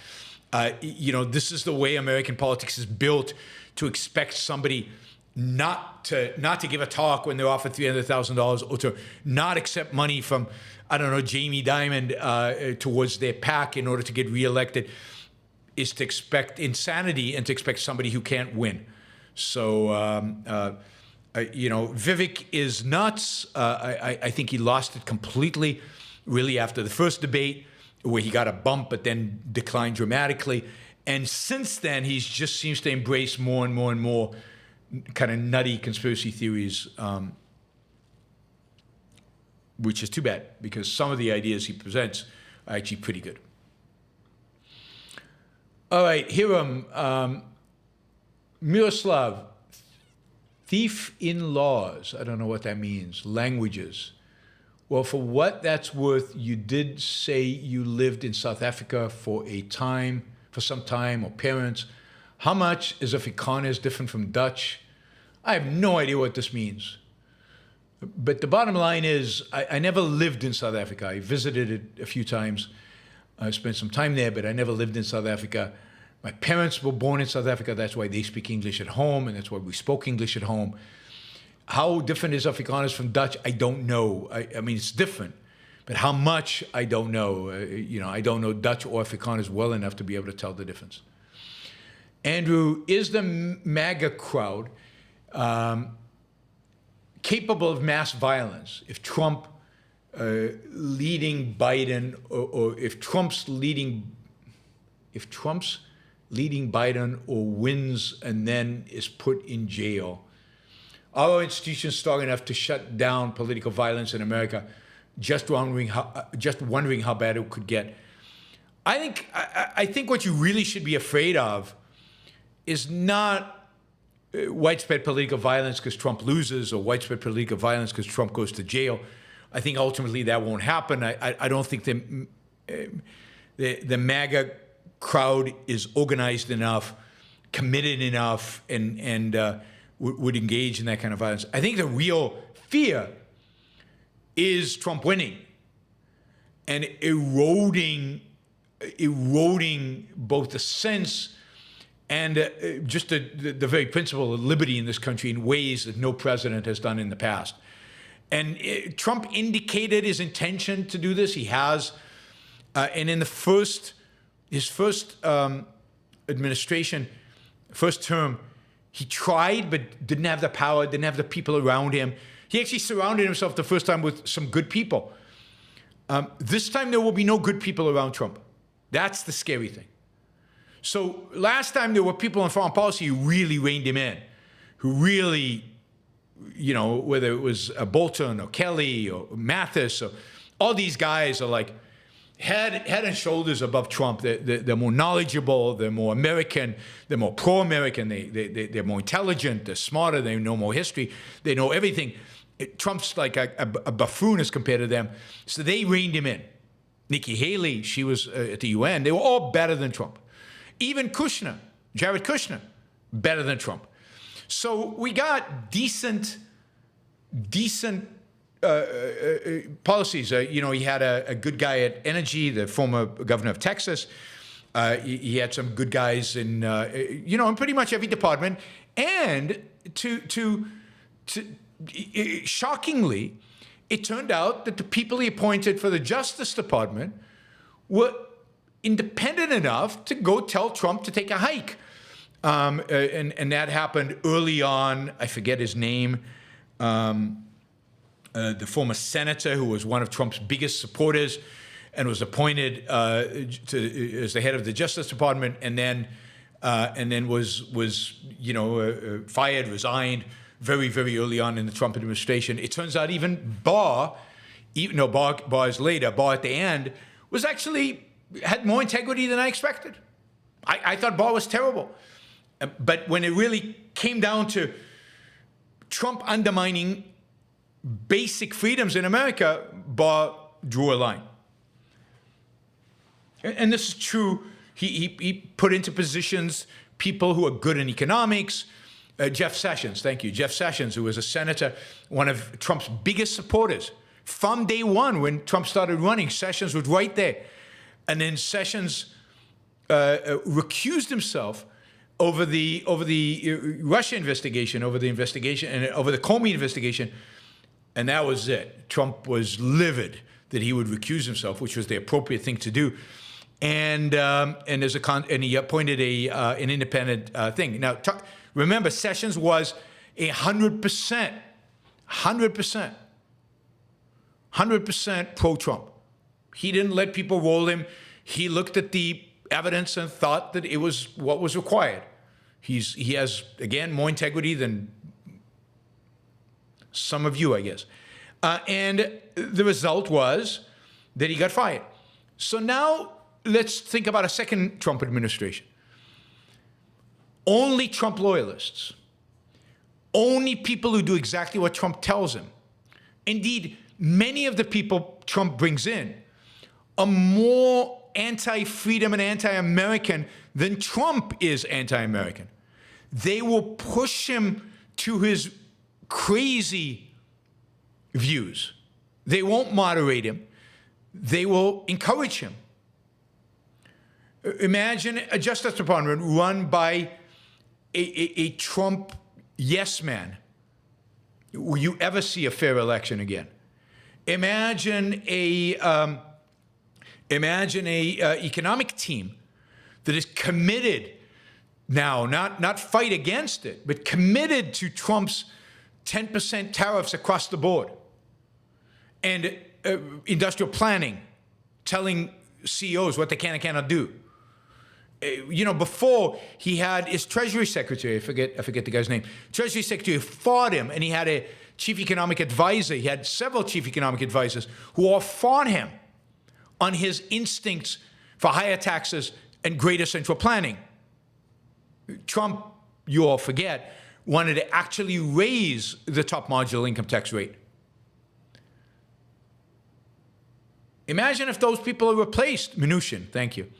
This is the way American politics is built, to expect somebody not to give a talk when they're offered $300,000, or to not accept money from, I don't know, Jamie Dimon towards their PAC in order to get reelected, is to expect insanity and to expect somebody who can't win. So, Vivek is nuts. I think he lost it completely, really, after the first debate, where he got a bump but then declined dramatically. And since then, he just seems to embrace more and more and more kind of nutty conspiracy theories, which is too bad, because some of the ideas he presents are actually pretty good. All right, Hiram, Miroslav, thief in laws. I don't know what that means. Languages. Well, for what that's worth, you did say you lived in South Africa for some time, or parents. How much is Afrikaans different from Dutch? I have no idea what this means. But the bottom line is, I never lived in South Africa. I visited it a few times. I spent some time there, but I never lived in South Africa. My parents were born in South Africa. That's why they speak English at home, and that's why we spoke English at home. How different is Afrikaans from Dutch? I don't know. I mean, it's different, but how much, I don't know. I don't know Dutch or Afrikaans well enough to be able to tell the difference. Andrew, is the MAGA crowd capable of mass violence if Trump leading Biden, or if Trump's leading Biden, or wins and then is put in jail? Are our institutions strong enough to shut down political violence in America? Just wondering how bad it could get. I think what you really should be afraid of is not widespread political violence because Trump loses, or widespread political violence because Trump goes to jail. I think ultimately that won't happen. I don't think the MAGA crowd is organized enough, committed enough, and would engage in that kind of violence. I think the real fear is Trump winning and eroding both the sense and just the very principle of liberty in this country in ways that no president has done in the past. And Trump indicated his intention to do this. He has. And in his first administration, first term, he tried but didn't have the power, didn't have the people around him. He actually surrounded himself the first time with some good people. This time there will be no good people around Trump. That's the scary thing. So last time there were people in foreign policy who really reined him in, who really, you know, whether it was Bolton or Kelly or Mathis, or all these guys are like head and shoulders above Trump. They're more knowledgeable, they're more American, they're more pro-American, they're more intelligent, they're smarter, they know more history, they know everything. Trump's like a buffoon as compared to them. So they reined him in. Nikki Haley, she was at the UN. They were all better than Trump. Even Kushner, Jared Kushner, better than Trump. So we got decent policies. You know, he had a good guy at Energy, the former governor of Texas. He had some good guys in, you know, in pretty much every department. And shockingly, it turned out that the people he appointed for the Justice Department were independent enough to go tell Trump to take a hike. And that happened early on. I forget his name. The former senator who was one of Trump's biggest supporters and was appointed as the head of the Justice Department, and then was you know, fired, resigned very, very early on in the Trump administration. It turns out even Barr, even though Barr is later, Barr at the end was actually had more integrity than I expected. I thought Barr was terrible, but when it really came down to Trump undermining basic freedoms in America, Barr drew a line. And this is true. He put into positions people who are good in economics. Jeff Sessions, thank you. Jeff Sessions, who was a senator, one of Trump's biggest supporters. From day one, when Trump started running, Sessions was right there. And then Sessions recused himself over the Russia investigation, over the investigation, and over the Comey investigation. And that was it. Trump was livid that he would recuse himself, which was the appropriate thing to do. And he appointed an independent thing. Now, remember, Sessions was 100% pro-Trump. He didn't let people roll him. He looked at the evidence and thought that it was what was required. He has, again, more integrity than some of you, I guess. And the result was that he got fired. So now let's think about a second Trump administration. Only Trump loyalists. Only people who do exactly what Trump tells them. Indeed, many of the people Trump brings in are more anti-freedom and anti-American than Trump is anti-American. They will push him to his crazy views. They won't moderate him. They will encourage him. Imagine a Justice Department run by a Trump yes man. Will you ever see a fair election again? Imagine a economic team that is committed now, not fight against it, but committed to Trump's 10% tariffs across the board, and industrial planning, telling CEOs what they can and cannot do. You know, before he had his Treasury Secretary, I forget the guy's name, Treasury Secretary fought him, and he had a chief economic advisor. He had several chief economic advisors who all fought him on his instincts for higher taxes and greater central planning. Trump, you all forget, wanted to actually raise the top marginal income tax rate. Imagine if those people are replaced, Mnuchin, thank you,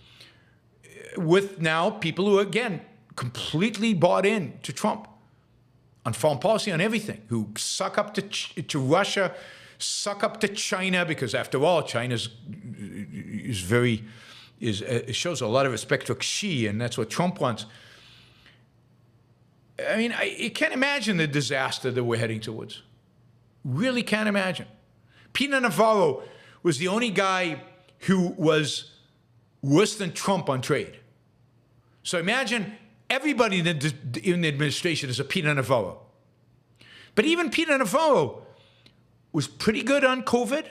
with now people who, again, completely bought in to Trump on foreign policy, on everything, who suck up to Russia, suck up to China, because after all, China shows a lot of respect for Xi, and that's what Trump wants. I mean, you can't imagine the disaster that we're heading towards. Really can't imagine. Peter Navarro was the only guy who was worse than Trump on trade. So imagine everybody in the administration is a Peter Navarro. But even Peter Navarro was pretty good on COVID.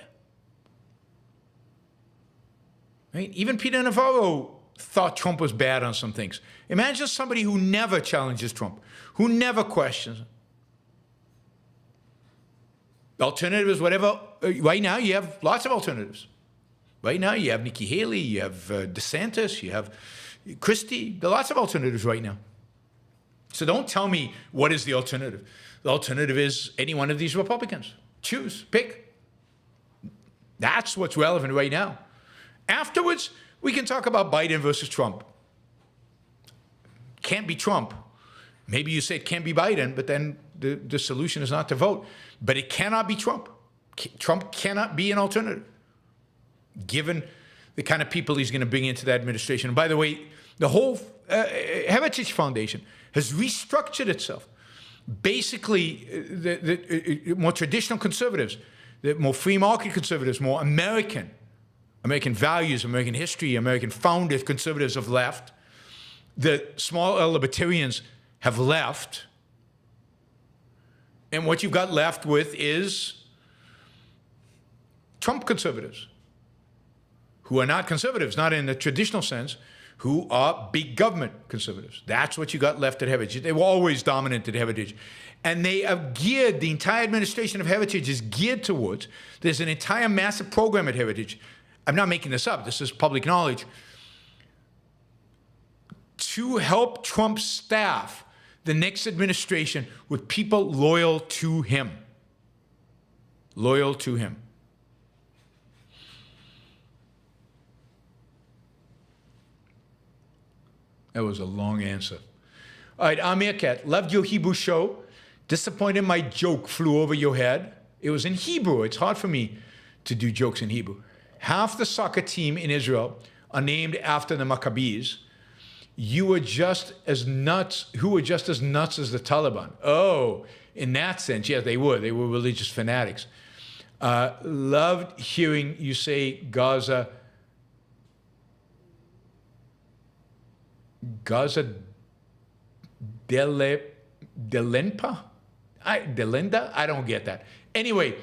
Right? Even Peter Navarro thought Trump was bad on some things. Imagine somebody who never challenges Trump, who never questions him. The alternative is whatever. Right now, you have lots of alternatives. Right now, you have Nikki Haley, you have DeSantis, you have Christie. There are lots of alternatives right now. So don't tell me what is the alternative. The alternative is any one of these Republicans. Choose, pick. That's what's relevant right now. Afterwards, we can talk about Biden versus Trump. Can't be Trump. Maybe you say it can't be Biden, but then the solution is not to vote. But it cannot be Trump. Trump cannot be an alternative, given the kind of people he's going to bring into the administration. And by the way, the whole Heritage Foundation has restructured itself. Basically, the more traditional conservatives, the more free market conservatives, more American values, American history, American founded conservatives have left. The small libertarians have left. And what you've got left with is Trump conservatives, who are not conservatives, not in the traditional sense, who are big government conservatives. That's what you got left at Heritage. They were always dominant at Heritage. And they have geared, the entire administration of Heritage is geared towards, there's an entire massive program at Heritage. I'm not making this up, this is public knowledge, to help Trump's staff the next administration with people loyal to him. Loyal to him. That was a long answer. All right, Amir Cat, loved your Hebrew show. Disappointed my joke flew over your head. It was in Hebrew. It's hard for me to do jokes in Hebrew. Half the soccer team in Israel are named after the Maccabbis. You were just as nuts, who were just as nuts as the Talliiban. Oh, in that sense, yes, they were. They were religious fanatics. Loved hearing you say Gazza delenda? Delenda? I don't get that. Anyway,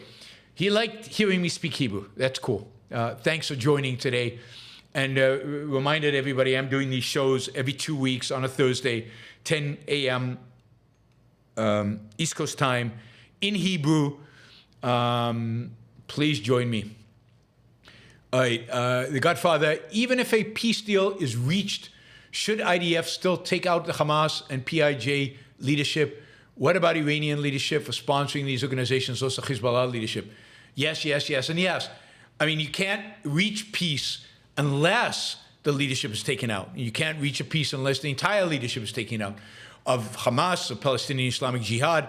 he liked hearing me speak Hebrew. That's cool. Thanks for joining today. And reminded everybody, I'm doing these shows every 2 weeks on a Thursday, 10 a.m. East Coast time in Hebrew. Please join me. All right, The Godfather, even if a peace deal is reached, should IDF still take out the Hamas and PIJ leadership? What about Iranian leadership for sponsoring these organizations, also Hezbollah leadership? Yes, yes, yes, and yes. I mean, you can't reach peace unless the leadership is taken out. You can't reach a peace unless the entire leadership is taken out of Hamas, of Palestinian Islamic Jihad,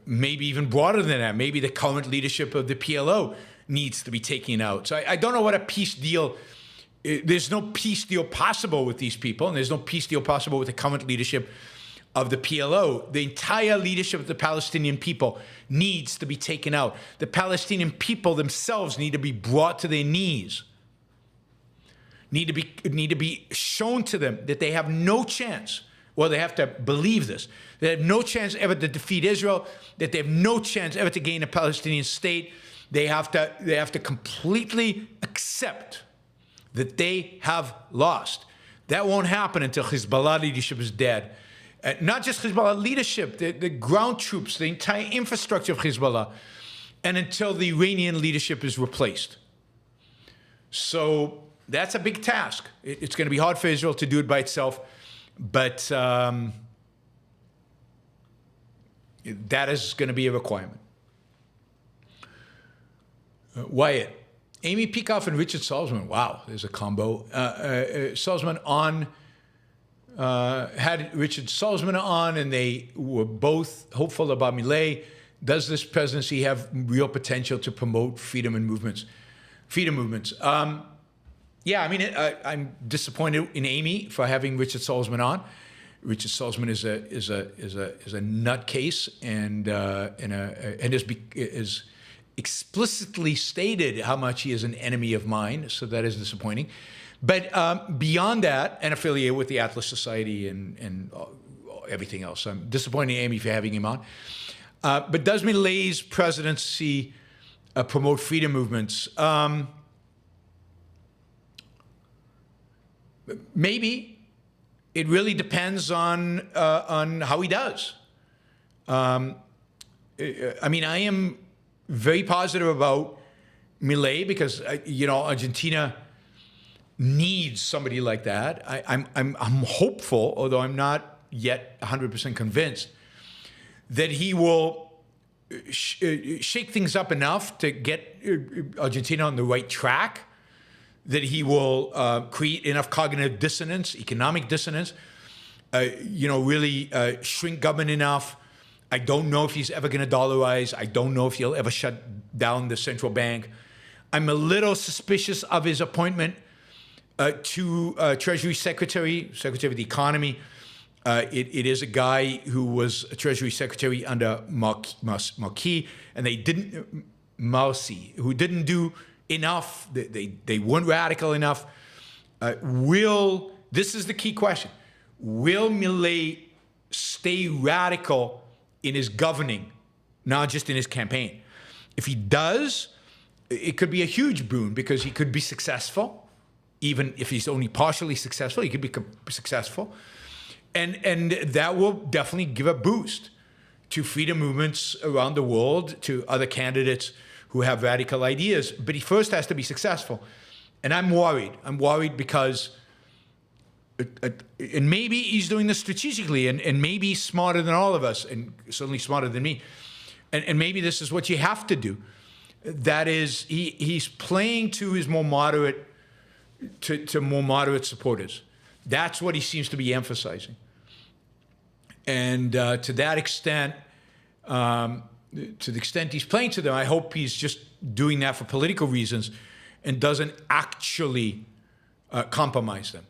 maybe even broader than that. Maybe the current leadership of the PLO needs to be taken out. So I don't know what a peace deal, there's no peace deal possible with these people, and there's no peace deal possible with the current leadership of the PLO. The entire leadership of the Palestinian people needs to be taken out. The Palestinian people themselves need to be brought to their knees. Need to be shown to them that they have no chance. Well, they have to believe this. They have no chance ever to defeat Israel, that they have no chance ever to gain a Palestinian state. They have to completely accept that they have lost. That won't happen until Hezbollah leadership is dead. Not just Hezbollah leadership, the ground troops, the entire infrastructure of Hezbollah, and until the Iranian leadership is replaced. So that's a big task. It's going to be hard for Israel to do it by itself, but that is going to be a requirement. Wyatt, Amy Peikoff and Richard Salsman. Wow, there's a combo. Salsman on, had Richard Salsman on, and they were both hopeful about Milei. Does this presidency have real potential to promote freedom movements? Yeah, I mean, I'm disappointed in Amy for having Richard Salsman on. Richard Salsman is a nutcase and is explicitly stated how much he is an enemy of mine. So that is disappointing. But beyond that, and affiliated with the Atlas Society and everything else, I'm disappointed, Amy, for having him on. But does Milei's presidency promote freedom movements? Maybe. It really depends on how he does. I mean, I am very positive about Milei because Argentina needs somebody like that. I'm hopeful, although I'm not yet 100% convinced, that he will shake things up enough to get Argentina on the right track, that he will create enough cognitive dissonance, economic dissonance, really shrink government enough. I don't know if he's ever going to dollarize. I don't know if he'll ever shut down the central bank. I'm a little suspicious of his appointment to Treasury Secretary of the Economy. It is a guy who was a Treasury Secretary under Marquis, and Marcy, who didn't do enough. They weren't radical enough. This is the key question. Will Milei stay radical in his governing, not just in his campaign? If he does, it could be a huge boon because he could be successful. Even if he's only partially successful, he could be successful. And that will definitely give a boost to freedom movements around the world, to other candidates who have radical ideas. But he first has to be successful. And I'm worried. I'm worried because, and maybe he's doing this strategically, and maybe he's smarter than all of us, and certainly smarter than me. And maybe this is what you have to do. That is, he's playing to his more moderate, to more moderate supporters. That's what he seems to be emphasizing. And to that extent, to the extent he's playing to them, I hope he's just doing that for political reasons and doesn't actually compromise them,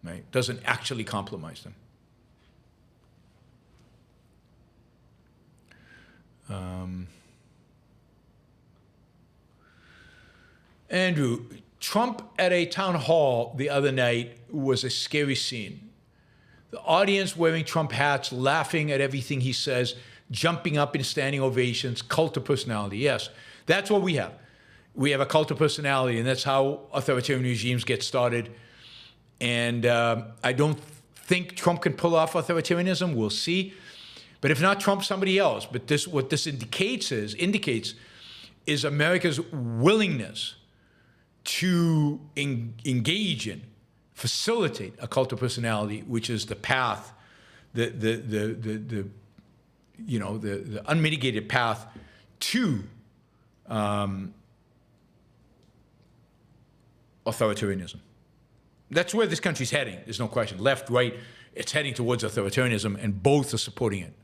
right? Doesn't actually compromise them. Andrew, Trump at a town hall the other night was a scary scene. The audience wearing Trump hats, laughing at everything he says, jumping up in standing ovations, cult of personality. Yes, that's what we have. We have a cult of personality, and that's how authoritarian regimes get started. And I don't think Trump can pull off authoritarianism. We'll see. But if not Trump, somebody else. But what this indicates is America's willingness to engage in, facilitate a cult of personality, which is the path, the unmitigated path to authoritarianism. That's where this country's heading. There's no question. Left, right, it's heading towards authoritarianism, and both are supporting it.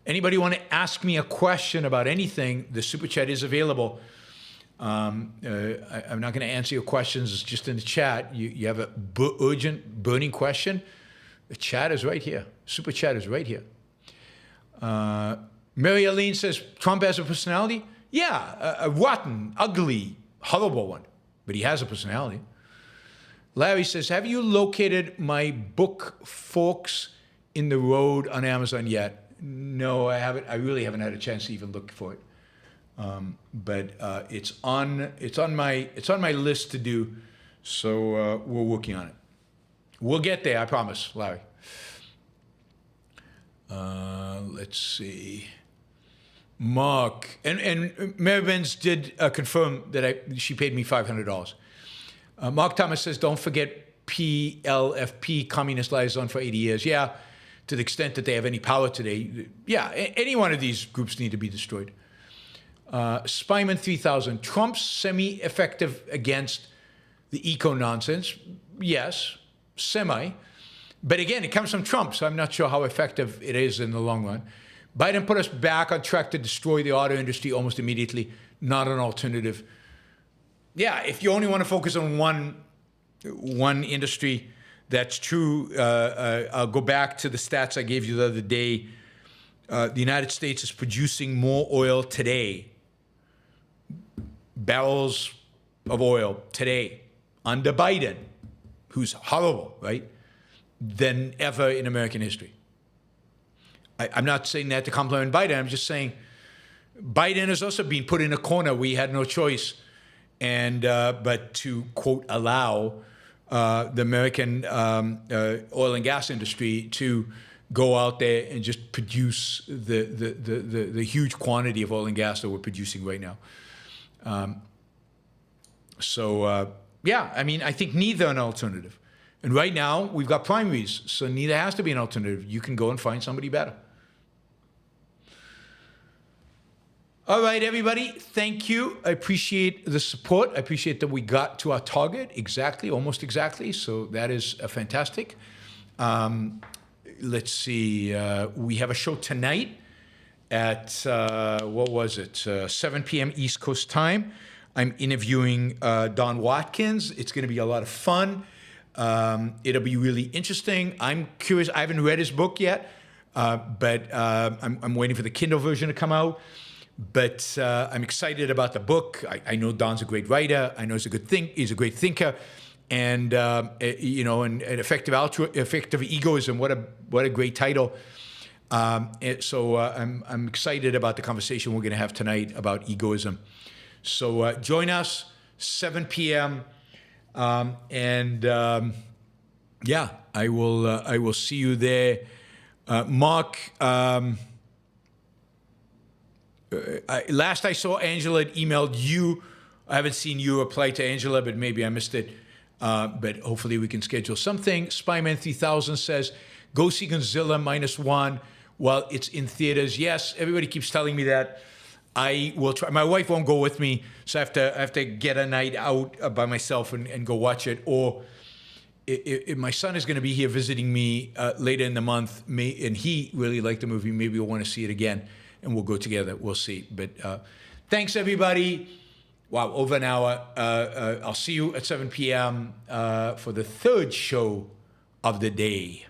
Anybody want to ask me a question about anything? The super chat is available. I'm not going to answer your questions. It's just in the chat. You have a urgent, burning question? The chat is right here. Super chat is right here. Mary Aline says, Trump has a personality? Yeah, a rotten, ugly, horrible one. But he has a personality. Larry says, have you located my book, Forks in the Road, on Amazon yet? No, I haven't. I really haven't had a chance to even look for it. But it's on my list to do. So we're working on it. We'll get there, I promise, Larry. Let's see. Mark and Mary Benz did confirm that she paid me $500. Mark Thomas says, don't forget PLFP, Communist Liaison for 80 years. Yeah, to the extent that they have any power today. Yeah, any one of these groups need to be destroyed. Spyman 3000, Trump's semi-effective against the eco-nonsense. Yes, semi. But again, it comes from Trump, so I'm not sure how effective it is in the long run. Biden put us back on track to destroy the auto industry almost immediately. Not an alternative. Yeah, if you only want to focus on one one industry that's true. I'll go back to the stats I gave you the other day. The United States is producing more oil today, barrels of oil today, under Biden, who's horrible, right, than ever in American history. I'm not saying that to compliment Biden. I'm just saying Biden has also been put in a corner where he had no choice, and but to, quote, allow the American oil and gas industry to go out there and just produce the huge quantity of oil and gas that we're producing right now. Yeah, I mean, I think neither an alternative. And right now, we've got primaries, so neither has to be an alternative. You can go and find somebody better. All right, everybody, thank you. I appreciate the support. I appreciate that we got to our target exactly, almost exactly, so that is fantastic. Let's see, we have a show tonight at, 7 p.m. East Coast time. I'm interviewing Don Watkins. It's going to be a lot of fun. It'll be really interesting. I'm curious. I haven't read his book yet, but I'm waiting for the Kindle version to come out. But I'm excited about the book. I know Don's a great writer. I know he's a he's a great thinker, and and effective egoism. What a great title. So I'm excited about the conversation we're going to have tonight about egoism. So join us 7 p.m. I will see you there. Mark. Last I saw, Angela had emailed you. I haven't seen you reply to Angela, but maybe I missed it. But hopefully we can schedule something. Spyman 3000 says, go see Godzilla Minus One while it's in theaters. Yes, everybody keeps telling me that. I will try. My wife won't go with me, so I have to get a night out by myself and go watch it. Or if my son is going to be here visiting me later in the month, and he really liked the movie, maybe we'll want to see it again. And we'll go together. We'll see. But thanks, everybody. Wow, over an hour. I'll see you at 7 p.m. For the third show of the day.